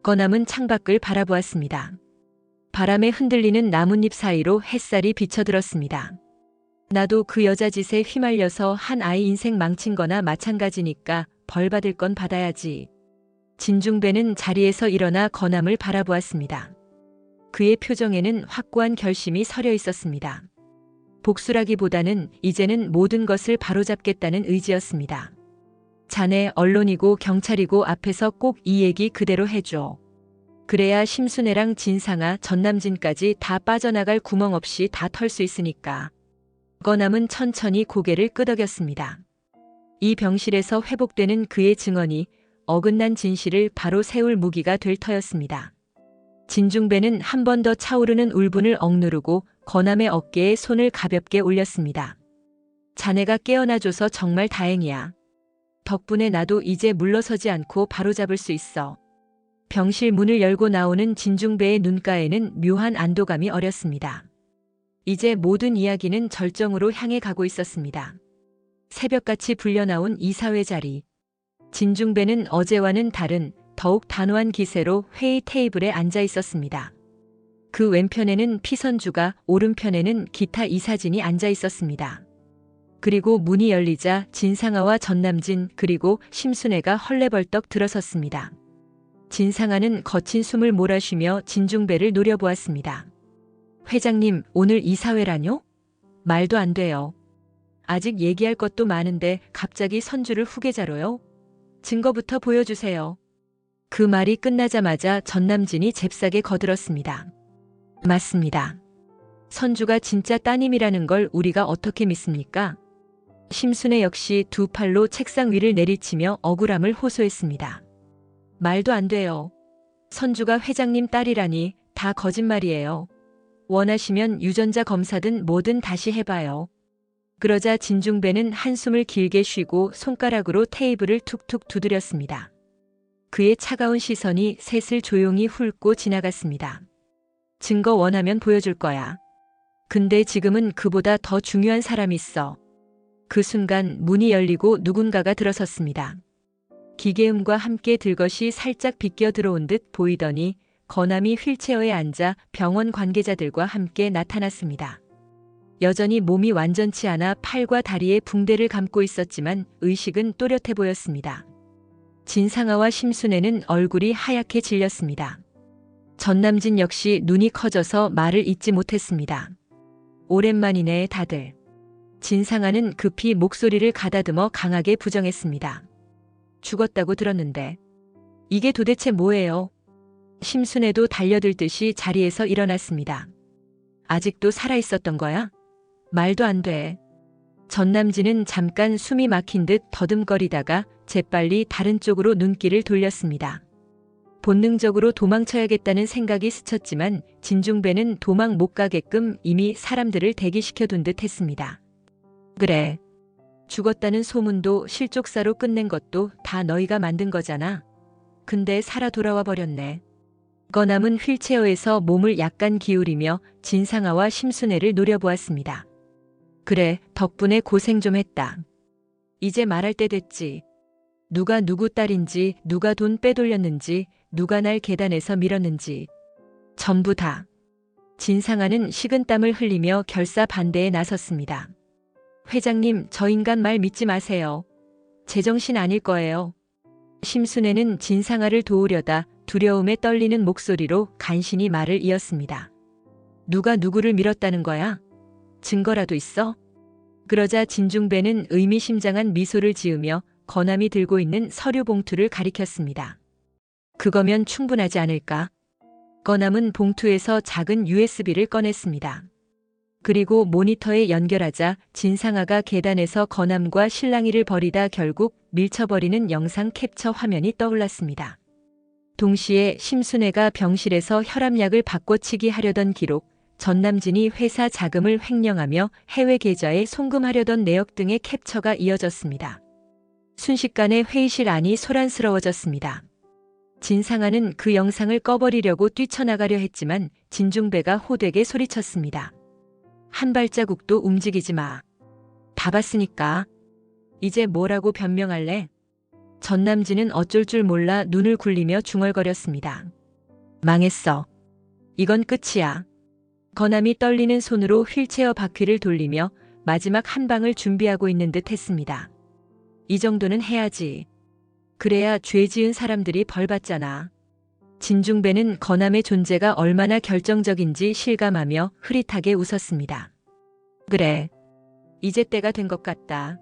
건암은 창밖을 바라보았습니다. 바람에 흔들리는 나뭇잎 사이로 햇살이 비쳐들었습니다. 나도 그 여자 짓에 휘말려서 한 아이 인생 망친 거나 마찬가지니까 벌 받을 건 받아야지. 진중배는 자리에서 일어나 건암을 바라보았습니다. 그의 표정에는 확고한 결심이 서려 있었습니다. 복수라기보다는 이제는 모든 것을 바로잡겠다는 의지였습니다. 자네 언론이고 경찰이고 앞에서 꼭 이 얘기 그대로 해줘. 그래야 심순애랑 진상아 전남진까지 다 빠져나갈 구멍 없이 다 털 수 있으니까. 건암은 천천히 고개를 끄덕였습니다. 이 병실에서 회복되는 그의 증언이 어긋난 진실을 바로 세울 무기가 될 터였습니다. 진중배는 한 번 더 차오르는 울분을 억누르고 건암의 어깨에 손을 가볍게 올렸습니다. 자네가 깨어나줘서 정말 다행이야. 덕분에 나도 이제 물러서지 않고 바로잡을 수 있어. 병실 문을 열고 나오는 진중배의 눈가에는 묘한 안도감이 어렸습니다. 이제 모든 이야기는 절정으로 향해 가고 있었습니다. 새벽같이 불려나온 이사회 자리. 진중배는 어제와는 다른 더욱 단호한 기세로 회의 테이블에 앉아 있었습니다. 그 왼편에는 피선주가, 오른편에는 기타 이사진이 앉아 있었습니다. 그리고 문이 열리자 진상아와 전남진 그리고 심순애가 헐레벌떡 들어섰습니다. 진상아는 거친 숨을 몰아쉬며 진중배를 노려보았습니다. 회장님, 오늘 이사회라뇨? 말도 안 돼요. 아직 얘기할 것도 많은데 갑자기 선주를 후계자로요? 증거부터 보여주세요. 그 말이 끝나자마자 전남진이 잽싸게 거들었습니다. 맞습니다. 선주가 진짜 따님이라는 걸 우리가 어떻게 믿습니까? 심순애 역시 두 팔로 책상 위를 내리치며 억울함을 호소했습니다. 말도 안 돼요. 선주가 회장님 딸이라니 다 거짓말이에요. 원하시면 유전자 검사든 뭐든 다시 해봐요. 그러자 진중배는 한숨을 길게 쉬고 손가락으로 테이블을 툭툭 두드렸습니다. 그의 차가운 시선이 셋을 조용히 훑고 지나갔습니다. 증거 원하면 보여줄 거야. 근데 지금은 그보다 더 중요한 사람이 있어. 그 순간 문이 열리고 누군가가 들어섰습니다. 기계음과 함께 들것이 살짝 비껴 들어온 듯 보이더니 거남이 휠체어에 앉아 병원 관계자들과 함께 나타났습니다. 여전히 몸이 완전치 않아 팔과 다리에 붕대를 감고 있었지만 의식은 또렷해 보였습니다. 진상아와 심순애는 얼굴이 하얗게 질렸습니다. 전남진 역시 눈이 커져서 말을 잇지 못했습니다. 오랜만이네 다들. 진상아는 급히 목소리를 가다듬어 강하게 부정했습니다. 죽었다고 들었는데 이게 도대체 뭐예요? 심순애도 달려들듯이 자리에서 일어났습니다. 아직도 살아있었던 거야? 말도 안 돼. 전남진은 잠깐 숨이 막힌 듯 더듬거리다가 재빨리 다른 쪽으로 눈길을 돌렸습니다. 본능적으로 도망쳐야겠다는 생각이 스쳤지만 진중배는 도망 못 가게끔 이미 사람들을 대기시켜둔 듯 했습니다. 그래. 죽었다는 소문도 실족사로 끝낸 것도 다 너희가 만든 거잖아. 근데 살아 돌아와 버렸네. 거남은 휠체어에서 몸을 약간 기울이며 진상아와 심순애를 노려보았습니다. 그래, 덕분에 고생 좀 했다. 이제 말할 때 됐지. 누가 누구 딸인지, 누가 돈 빼돌렸는지, 누가 날 계단에서 밀었는지. 전부 다. 진상아는 식은땀을 흘리며 결사 반대에 나섰습니다. 회장님, 저 인간 말 믿지 마세요. 제정신 아닐 거예요. 심순애는 진상아를 도우려다 두려움에 떨리는 목소리로 간신히 말을 이었습니다. 누가 누구를 밀었다는 거야? 증거라도 있어? 그러자 진중배는 의미심장한 미소를 지으며 거남이 들고 있는 서류 봉투를 가리켰습니다. 그거면 충분하지 않을까? 거남은 봉투에서 작은 USB를 꺼냈습니다. 그리고 모니터에 연결하자 진상아가 계단에서 거남과 실랑이를 벌이다 결국 밀쳐버리는 영상 캡처 화면이 떠올랐습니다. 동시에 심순애가 병실에서 혈압약을 바꿔치기 하려던 기록, 전남진이 회사 자금을 횡령하며 해외 계좌에 송금하려던 내역 등의 캡처가 이어졌습니다. 순식간에 회의실 안이 소란스러워졌습니다. 진상아는 그 영상을 꺼버리려고 뛰쳐나가려 했지만 진중배가 호되게 소리쳤습니다. 한 발자국도 움직이지 마. 다 봤으니까. 이제 뭐라고 변명할래? 전남진은 어쩔 줄 몰라 눈을 굴리며 중얼거렸습니다. 망했어. 이건 끝이야. 거남이 떨리는 손으로 휠체어 바퀴를 돌리며 마지막 한 방을 준비하고 있는 듯 했습니다. 이 정도는 해야지. 그래야 죄 지은 사람들이 벌 받잖아. 진중배는 거남의 존재가 얼마나 결정적인지 실감하며 흐릿하게 웃었습니다. 그래. 이제 때가 된 것 같다.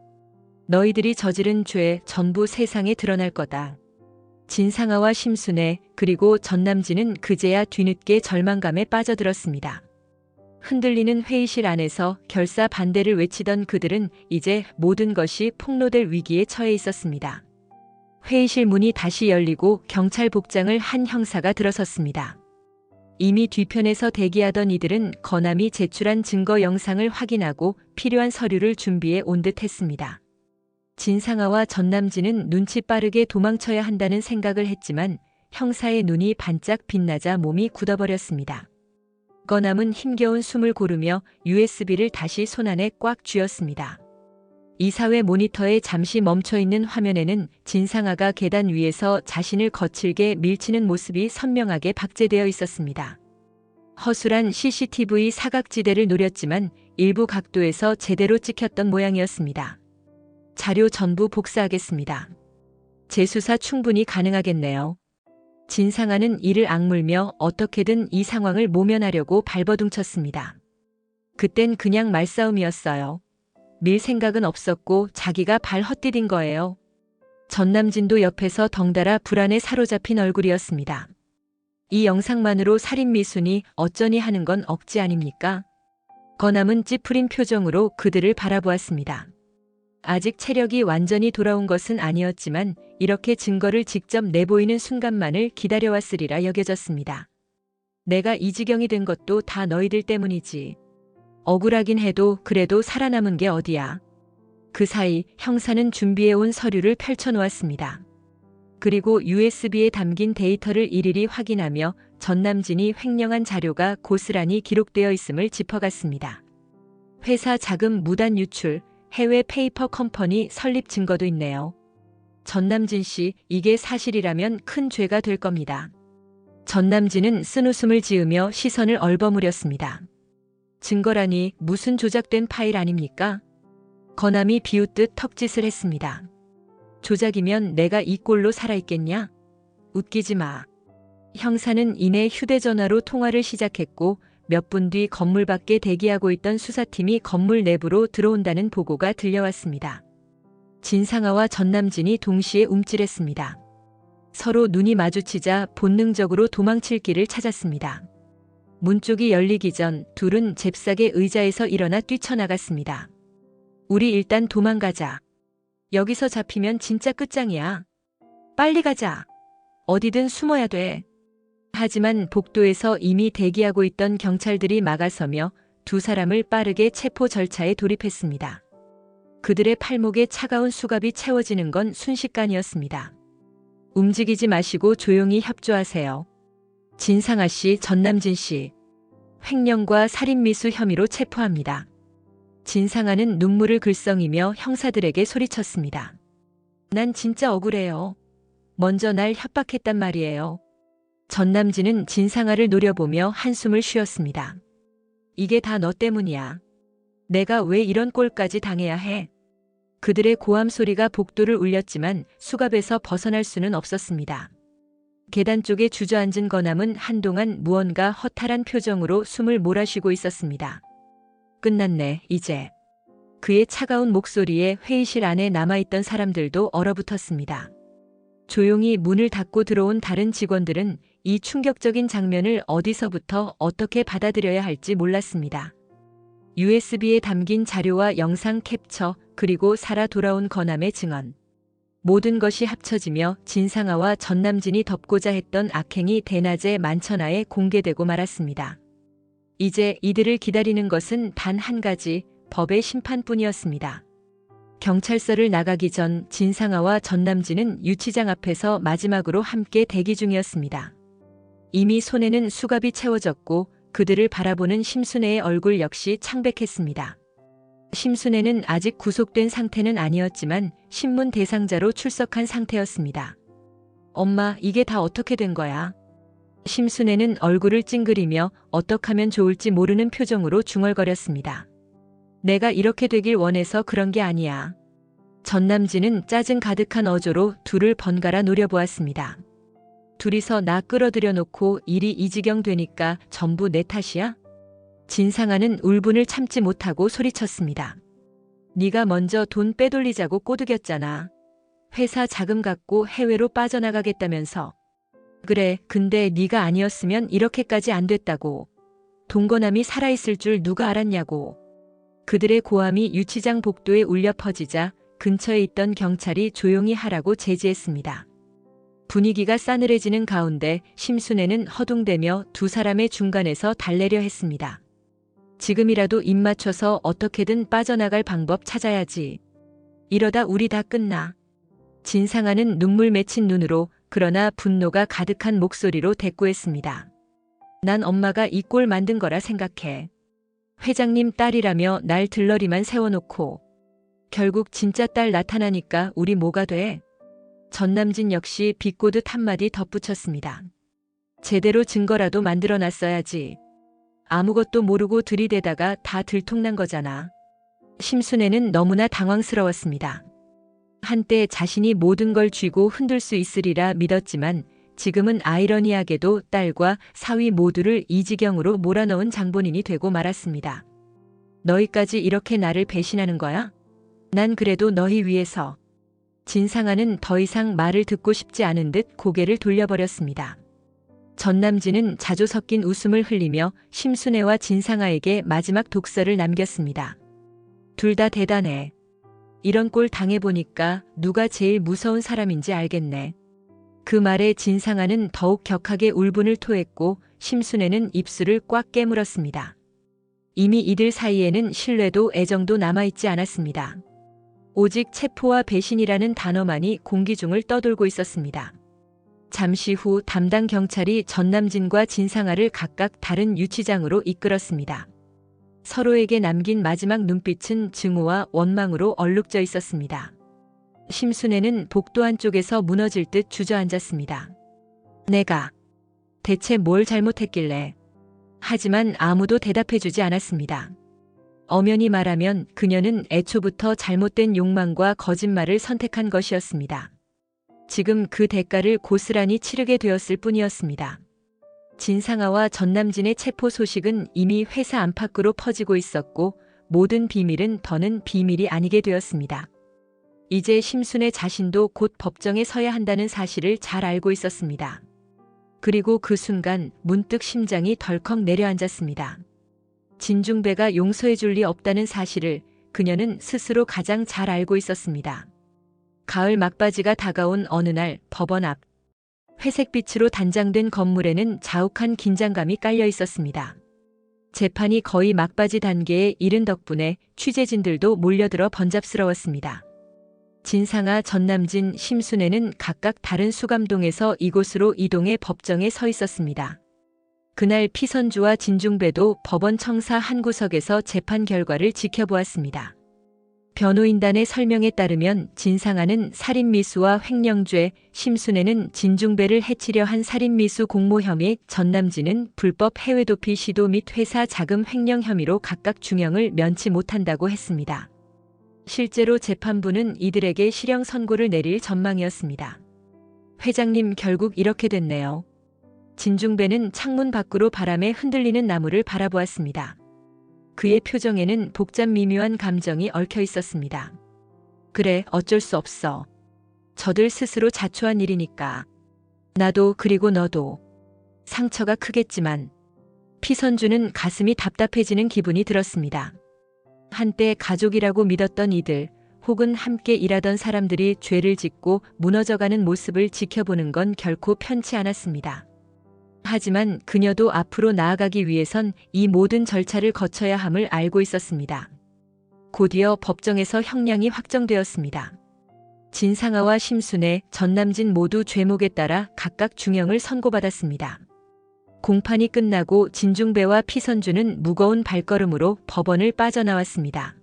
너희들이 저지른 죄 전부 세상에 드러날 거다. 진상아와 심순애 그리고 전남진은 그제야 뒤늦게 절망감에 빠져들었습니다. 흔들리는 회의실 안에서 결사 반대를 외치던 그들은 이제 모든 것이 폭로될 위기에 처해 있었습니다. 회의실 문이 다시 열리고 경찰 복장을 한 형사가 들어섰습니다. 이미 뒤편에서 대기하던 이들은 거남이 제출한 증거 영상을 확인하고 필요한 서류를 준비해 온 듯 했습니다. 진상아와 전남진은 눈치 빠르게 도망쳐야 한다는 생각을 했지만 형사의 눈이 반짝 빛나자 몸이 굳어버렸습니다. 거남은 힘겨운 숨을 고르며 USB를 다시 손안에 꽉 쥐었습니다. 이사회 모니터에 잠시 멈춰있는 화면에는 진상아가 계단 위에서 자신을 거칠게 밀치는 모습이 선명하게 박제되어 있었습니다. 허술한 CCTV 사각지대를 노렸지만 일부 각도에서 제대로 찍혔던 모양이었습니다. 자료 전부 복사하겠습니다. 재수사 충분히 가능하겠네요. 진상아는 이를 악물며 어떻게든 이 상황을 모면하려고 발버둥쳤습니다. 그땐 그냥 말싸움이었어요. 밀 생각은 없었고 자기가 발 헛디딘 거예요. 전남진도 옆에서 덩달아 불안에 사로잡힌 얼굴이었습니다. 이 영상만으로 살인 미순이 어쩌니 하는 건 억지 아닙니까? 거남은 찌푸린 표정으로 그들을 바라보았습니다. 아직 체력이 완전히 돌아온 것은 아니었지만 이렇게 증거를 직접 내보이는 순간만을 기다려왔으리라 여겨졌습니다. 내가 이 지경이 된 것도 다 너희들 때문이지. 억울하긴 해도 그래도 살아남은 게 어디야. 그 사이 형사는 준비해온 서류를 펼쳐놓았습니다. 그리고 USB에 담긴 데이터를 일일이 확인하며 전남진이 횡령한 자료가 고스란히 기록되어 있음을 짚어갔습니다. 회사 자금 무단 유출, 해외 페이퍼 컴퍼니 설립 증거도 있네요. 전남진 씨, 이게 사실이라면 큰 죄가 될 겁니다. 전남진은 쓴웃음을 지으며 시선을 얼버무렸습니다. 증거라니 무슨 조작된 파일 아닙니까? 거남이 비웃듯 턱짓을 했습니다. 조작이면 내가 이 꼴로 살아있겠냐? 웃기지 마. 형사는 이내 휴대전화로 통화를 시작했고 몇 분 뒤 건물 밖에 대기하고 있던 수사팀이 건물 내부로 들어온다는 보고가 들려왔습니다. 진상아와 전남진이 동시에 움찔했습니다. 서로 눈이 마주치자 본능적으로 도망칠 길을 찾았습니다. 문 쪽이 열리기 전 둘은 잽싸게 의자에서 일어나 뛰쳐나갔습니다. 우리 일단 도망가자. 여기서 잡히면 진짜 끝장이야. 빨리 가자. 어디든 숨어야 돼. 하지만 복도에서 이미 대기하고 있던 경찰들이 막아서며 두 사람을 빠르게 체포 절차에 돌입했습니다. 그들의 팔목에 차가운 수갑이 채워지는 건 순식간이었습니다. 움직이지 마시고 조용히 협조하세요. 진상아 씨, 전남진 씨. 횡령과 살인미수 혐의로 체포합니다. 진상아는 눈물을 글썽이며 형사들에게 소리쳤습니다. 난 진짜 억울해요. 먼저 날 협박했단 말이에요. 전남진은 진상아를 노려보며 한숨을 쉬었습니다. 이게 다 너 때문이야. 내가 왜 이런 꼴까지 당해야 해? 그들의 고함 소리가 복도를 울렸지만 수갑에서 벗어날 수는 없었습니다. 계단 쪽에 주저앉은 거남은 한동안 무언가 허탈한 표정으로 숨을 몰아쉬고 있었습니다. 끝났네, 이제. 그의 차가운 목소리에 회의실 안에 남아있던 사람들도 얼어붙었습니다. 조용히 문을 닫고 들어온 다른 직원들은 이 충격적인 장면을 어디서부터 어떻게 받아들여야 할지 몰랐습니다. USB에 담긴 자료와 영상 캡처, 그리고 살아 돌아온 거남의 증언. 모든 것이 합쳐지며 진상아와 전남진이 덮고자 했던 악행이 대낮에 만천하에 공개되고 말았습니다. 이제 이들을 기다리는 것은 단 한 가지, 법의 심판뿐이었습니다. 경찰서를 나가기 전 진상아와 전남진은 유치장 앞에서 마지막으로 함께 대기 중이었습니다. 이미 손에는 수갑이 채워졌고 그들을 바라보는 심순애의 얼굴 역시 창백했습니다. 심순애는 아직 구속된 상태는 아니었지만 신문 대상자로 출석한 상태였습니다. 엄마, 이게 다 어떻게 된 거야? 심순애는 얼굴을 찡그리며 어떡하면 좋을지 모르는 표정으로 중얼거렸습니다. 내가 이렇게 되길 원해서 그런 게 아니야. 전남진은 짜증 가득한 어조로 둘을 번갈아 노려보았습니다. 둘이서 나 끌어들여 놓고 일이 이 지경 되니까 전부 내 탓이야? 진상아는 울분을 참지 못하고 소리쳤습니다. 네가 먼저 돈 빼돌리자고 꼬드겼잖아. 회사 자금 갖고 해외로 빠져나가겠다면서. 그래, 근데 네가 아니었으면 이렇게까지 안 됐다고. 동거남이 살아있을 줄 누가 알았냐고. 그들의 고함이 유치장 복도에 울려 퍼지자 근처에 있던 경찰이 조용히 하라고 제지했습니다. 분위기가 싸늘해지는 가운데 심순애는 허둥대며 두 사람의 중간에서 달래려 했습니다. 지금이라도 입 맞춰서 어떻게든 빠져나갈 방법 찾아야지. 이러다 우리 다 끝나. 진상아는 눈물 맺힌 눈으로 그러나 분노가 가득한 목소리로 대꾸했습니다. 난 엄마가 이 꼴 만든 거라 생각해. 회장님 딸이라며 날 들러리만 세워놓고. 결국 진짜 딸 나타나니까 우리 뭐가 돼? 전남진 역시 비꼬듯 한마디 덧붙였습니다. 제대로 증거라도 만들어놨어야지. 아무것도 모르고 들이대다가 다 들통난 거잖아. 심순애는 너무나 당황스러웠습니다. 한때 자신이 모든 걸 쥐고 흔들 수 있으리라 믿었지만 지금은 아이러니하게도 딸과 사위 모두를 이 지경으로 몰아넣은 장본인이 되고 말았습니다. 너희까지 이렇게 나를 배신하는 거야? 난 그래도 너희 위해서. 진상아는 더 이상 말을 듣고 싶지 않은 듯 고개를 돌려버렸습니다. 전남진은 자조 섞인 웃음을 흘리며 심순애와 진상아에게 마지막 독서를 남겼습니다. 둘 다 대단해. 이런 꼴 당해보니까 누가 제일 무서운 사람인지 알겠네. 그 말에 진상아는 더욱 격하게 울분을 토했고 심순애는 입술을 꽉 깨물었습니다. 이미 이들 사이에는 신뢰도 애정도 남아있지 않았습니다. 오직 체포와 배신이라는 단어만이 공기 중을 떠돌고 있었습니다. 잠시 후 담당 경찰이 전남진과 진상아를 각각 다른 유치장으로 이끌었습니다. 서로에게 남긴 마지막 눈빛은 증오와 원망으로 얼룩져 있었습니다. 심순애는 복도 한쪽에서 무너질 듯 주저앉았습니다. 내가 대체 뭘 잘못했길래. 하지만 아무도 대답해주지 않았습니다. 엄연히 말하면 그녀는 애초부터 잘못된 욕망과 거짓말을 선택한 것이었습니다. 지금 그 대가를 고스란히 치르게 되었을 뿐이었습니다. 진상아와 전남진의 체포 소식은 이미 회사 안팎으로 퍼지고 있었고 모든 비밀은 더는 비밀이 아니게 되었습니다. 이제 심순애 자신도 곧 법정에 서야 한다는 사실을 잘 알고 있었습니다. 그리고 그 순간 문득 심장이 덜컥 내려앉았습니다. 진중배가 용서해 줄 리 없다는 사실을 그녀는 스스로 가장 잘 알고 있었습니다. 가을 막바지가 다가온 어느 날 법원 앞. 회색빛으로 단장된 건물에는 자욱한 긴장감이 깔려 있었습니다. 재판이 거의 막바지 단계에 이른 덕분에 취재진들도 몰려들어 번잡스러웠습니다. 진상아, 전남진, 심순애는 각각 다른 수감동에서 이곳으로 이동해 법정에 서 있었습니다. 그날 피선주와 진중배도 법원 청사 한 구석에서 재판 결과를 지켜보았습니다. 변호인단의 설명에 따르면 진상아는 살인미수와 횡령죄, 심순애는 진중배를 해치려 한 살인미수 공모 혐의, 전남진은 불법 해외 도피 시도 및 회사 자금 횡령 혐의로 각각 중형을 면치 못한다고 했습니다. 실제로 재판부는 이들에게 실형 선고를 내릴 전망이었습니다. 회장님, 결국 이렇게 됐네요. 진중배는 창문 밖으로 바람에 흔들리는 나무를 바라보았습니다. 그의 표정에는 복잡 미묘한 감정이 얽혀 있었습니다. 그래, 어쩔 수 없어. 저들 스스로 자초한 일이니까. 나도 그리고 너도. 상처가 크겠지만. 피선주는 가슴이 답답해지는 기분이 들었습니다. 한때 가족이라고 믿었던 이들, 혹은 함께 일하던 사람들이 죄를 짓고 무너져가는 모습을 지켜보는 건 결코 편치 않았습니다. 하지만 그녀도 앞으로 나아가기 위해선 이 모든 절차를 거쳐야 함을 알고 있었습니다. 곧이어 법정에서 형량이 확정되었습니다. 진상아와 심순애, 전남진 모두 죄목에 따라 각각 중형을 선고받았습니다. 공판이 끝나고 진중배와 피선주는 무거운 발걸음으로 법원을 빠져나왔습니다.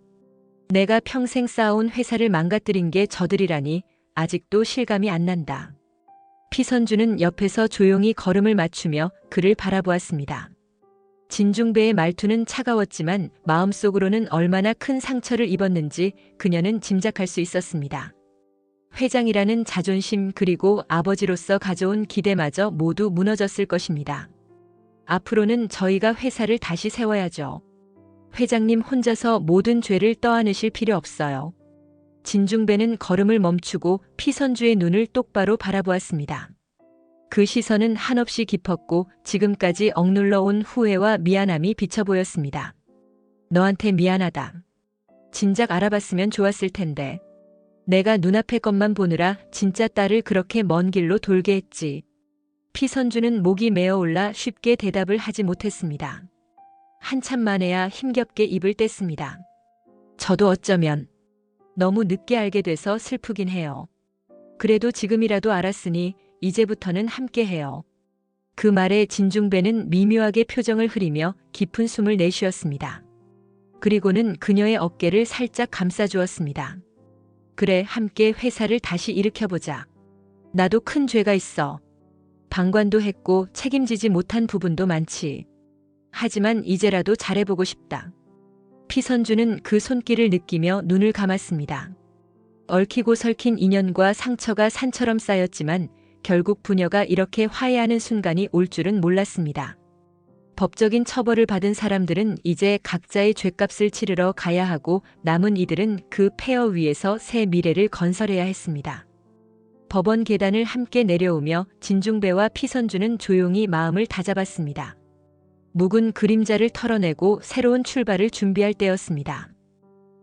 내가 평생 쌓아온 회사를 망가뜨린 게 저들이라니 아직도 실감이 안 난다. 피선주는 옆에서 조용히 걸음을 맞추며 그를 바라보았습니다. 진중배의 말투는 차가웠지만 마음속으로는 얼마나 큰 상처를 입었는지 그녀는 짐작할 수 있었습니다. 회장이라는 자존심, 그리고 아버지로서 가져온 기대마저 모두 무너졌을 것입니다. 앞으로는 저희가 회사를 다시 세워야죠. 회장님 혼자서 모든 죄를 떠안으실 필요 없어요. 진중배는 걸음을 멈추고 피선주의 눈을 똑바로 바라보았습니다. 그 시선은 한없이 깊었고 지금까지 억눌러 온 후회와 미안함이 비쳐 보였습니다. 너한테 미안하다. 진작 알아봤으면 좋았을 텐데. 내가 눈앞의 것만 보느라 진짜 딸을 그렇게 먼 길로 돌게 했지. 피선주는 목이 메어올라 쉽게 대답을 하지 못했습니다. 한참 만에야 힘겹게 입을 뗐습니다. 저도 어쩌면 너무 늦게 알게 돼서 슬프긴 해요. 그래도 지금이라도 알았으니 이제부터는 함께해요. 그 말에 진중배는 미묘하게 표정을 흐리며 깊은 숨을 내쉬었습니다. 그리고는 그녀의 어깨를 살짝 감싸주었습니다. 그래, 함께 회사를 다시 일으켜보자. 나도 큰 죄가 있어. 방관도 했고 책임지지 못한 부분도 많지. 하지만 이제라도 잘해보고 싶다. 피선주는 그 손길을 느끼며 눈을 감았습니다. 얽히고 설킨 인연과 상처가 산처럼 쌓였지만 결국 부녀가 이렇게 화해하는 순간이 올 줄은 몰랐습니다. 법적인 처벌을 받은 사람들은 이제 각자의 죗값을 치르러 가야 하고 남은 이들은 그 폐허 위에서 새 미래를 건설해야 했습니다. 법원 계단을 함께 내려오며 진중배와 피선주는 조용히 마음을 다잡았습니다. 묵은 그림자를 털어내고 새로운 출발을 준비할 때였습니다.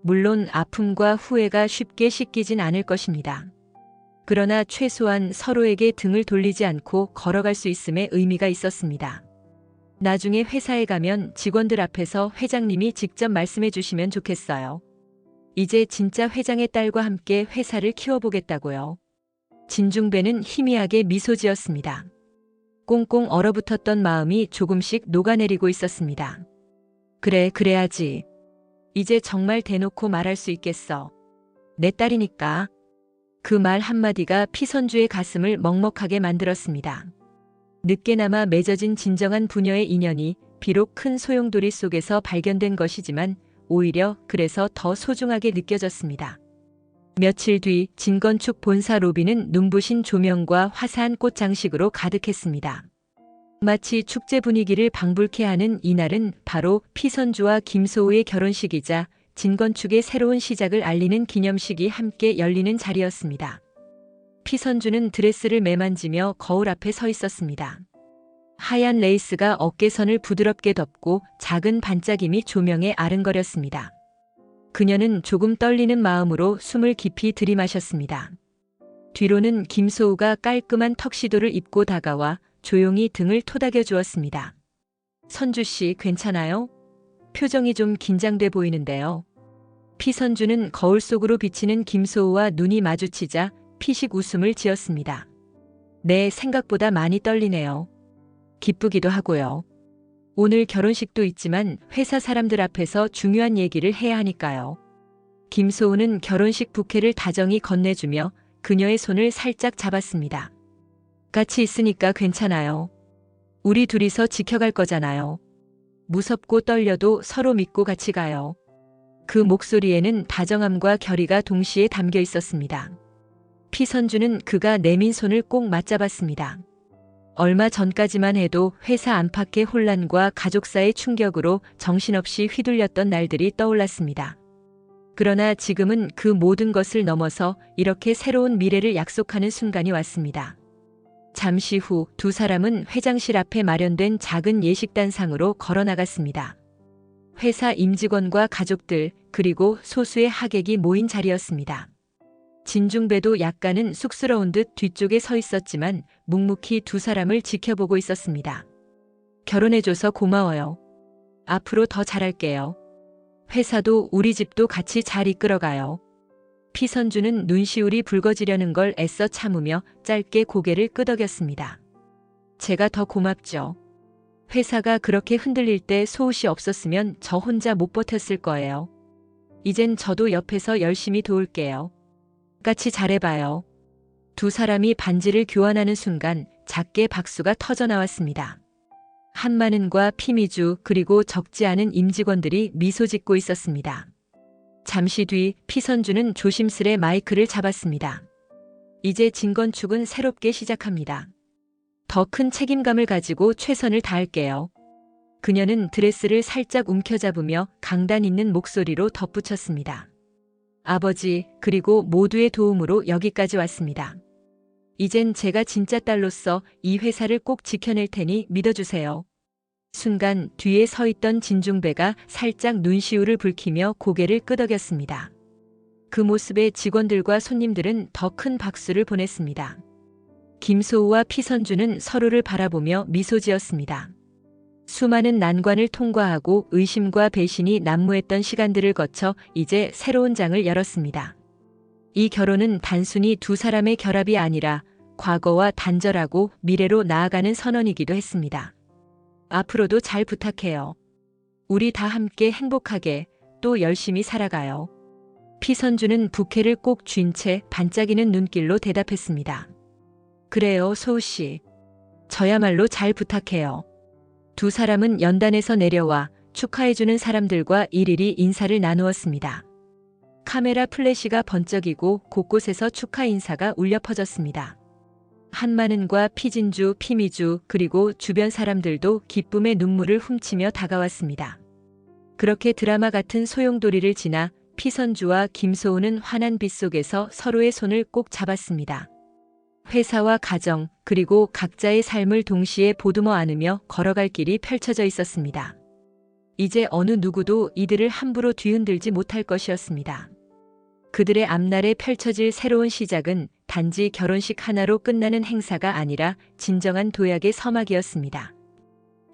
물론 아픔과 후회가 쉽게 씻기진 않을 것입니다. 그러나 최소한 서로에게 등을 돌리지 않고 걸어갈 수 있음에 의미가 있었습니다. 나중에 회사에 가면 직원들 앞에서 회장님이 직접 말씀해 주시면 좋겠어요. 이제 진짜 회장의 딸과 함께 회사를 키워보겠다고요. 진중배는 희미하게 미소 지었습니다. 꽁꽁 얼어붙었던 마음이 조금씩 녹아내리고 있었습니다. 그래, 그래야지. 이제 정말 대놓고 말할 수 있겠어. 내 딸이니까. 그 말 한마디가 피선주의 가슴을 먹먹하게 만들었습니다. 늦게나마 맺어진 진정한 부녀의 인연이 비록 큰 소용돌이 속에서 발견된 것이지만 오히려 그래서 더 소중하게 느껴졌습니다. 며칠 뒤 진건축 본사 로비는 눈부신 조명과 화사한 꽃 장식으로 가득했습니다. 마치 축제 분위기를 방불케 하는 이날은 바로 피선주와 김소우의 결혼식이자 진건축의 새로운 시작을 알리는 기념식이 함께 열리는 자리였습니다. 피선주는 드레스를 매만지며 거울 앞에 서 있었습니다. 하얀 레이스가 어깨선을 부드럽게 덮고 작은 반짝임이 조명에 아른거렸습니다. 그녀는 조금 떨리는 마음으로 숨을 깊이 들이마셨습니다. 뒤로는 김소우가 깔끔한 턱시도를 입고 다가와 조용히 등을 토닥여 주었습니다. 선주 씨, 괜찮아요? 표정이 좀 긴장돼 보이는데요. 피선주는 거울 속으로 비치는 김소우와 눈이 마주치자 피식 웃음을 지었습니다. 네, 생각보다 많이 떨리네요. 기쁘기도 하고요. 오늘 결혼식도 있지만 회사 사람들 앞에서 중요한 얘기를 해야 하니까요. 김소우는 결혼식 부케를 다정히 건네주며 그녀의 손을 살짝 잡았습니다. 같이 있으니까 괜찮아요. 우리 둘이서 지켜갈 거잖아요. 무섭고 떨려도 서로 믿고 같이 가요. 그 목소리에는 다정함과 결의가 동시에 담겨 있었습니다. 피선주는 그가 내민 손을 꼭 맞잡았습니다. 얼마 전까지만 해도 회사 안팎의 혼란과 가족사의 충격으로 정신없이 휘둘렸던 날들이 떠올랐습니다. 그러나 지금은 그 모든 것을 넘어서 이렇게 새로운 미래를 약속하는 순간이 왔습니다. 잠시 후 두 사람은 회장실 앞에 마련된 작은 예식단상으로 걸어나갔습니다. 회사 임직원과 가족들 그리고 소수의 하객이 모인 자리였습니다. 진중배도 약간은 쑥스러운 듯 뒤쪽에 서 있었지만 묵묵히 두 사람을 지켜보고 있었습니다. 결혼해줘서 고마워요. 앞으로 더 잘할게요. 회사도 우리 집도 같이 잘 이끌어가요. 피선주는 눈시울이 붉어지려는 걸 애써 참으며 짧게 고개를 끄덕였습니다. 제가 더 고맙죠. 회사가 그렇게 흔들릴 때 소우씨 없었으면 저 혼자 못 버텼을 거예요. 이젠 저도 옆에서 열심히 도울게요. 같이 잘해봐요. 두 사람이 반지를 교환하는 순간 작게 박수가 터져 나왔습니다. 한마는과 피미주 그리고 적지 않은 임직원들이 미소 짓고 있었습니다. 잠시 뒤 피선주는 조심스레 마이크를 잡았습니다. 이제 진건축은 새롭게 시작합니다. 더 큰 책임감을 가지고 최선을 다할게요. 그녀는 드레스를 살짝 움켜잡으며 강단 있는 목소리로 덧붙였습니다. 아버지, 그리고 모두의 도움으로 여기까지 왔습니다. 이젠 제가 진짜 딸로서 이 회사를 꼭 지켜낼 테니 믿어주세요. 순간 뒤에 서 있던 진중배가 살짝 눈시울을 붉히며 고개를 끄덕였습니다. 그 모습에 직원들과 손님들은 더 큰 박수를 보냈습니다. 김소우와 피선주는 서로를 바라보며 미소 지었습니다. 수많은 난관을 통과하고 의심과 배신이 난무했던 시간들을 거쳐 이제 새로운 장을 열었습니다. 이 결혼은 단순히 두 사람의 결합이 아니라 과거와 단절하고 미래로 나아가는 선언이기도 했습니다. 앞으로도 잘 부탁해요. 우리 다 함께 행복하게 또 열심히 살아가요. 피선주는 부케를 꼭 쥔 채 반짝이는 눈길로 대답했습니다. 그래요, 소우씨. 저야말로 잘 부탁해요. 두 사람은 연단에서 내려와 축하해주는 사람들과 일일이 인사를 나누었습니다. 카메라 플래시가 번쩍이고 곳곳에서 축하 인사가 울려 퍼졌습니다. 한마는과 피진주, 피미주 그리고 주변 사람들도 기쁨의 눈물을 훔치며 다가왔습니다. 그렇게 드라마 같은 소용돌이를 지나 피선주와 김소우는 환한 빛 속에서 서로의 손을 꼭 잡았습니다. 회사와 가정 그리고 각자의 삶을 동시에 보듬어 안으며 걸어갈 길이 펼쳐져 있었습니다. 이제 어느 누구도 이들을 함부로 뒤흔들지 못할 것이었습니다. 그들의 앞날에 펼쳐질 새로운 시작은 단지 결혼식 하나로 끝나는 행사가 아니라 진정한 도약의 서막이었습니다.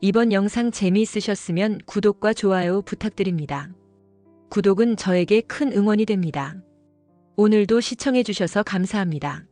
이번 영상 재미있으셨으면 구독과 좋아요 부탁드립니다. 구독은 저에게 큰 응원이 됩니다. 오늘도 시청해주셔서 감사합니다.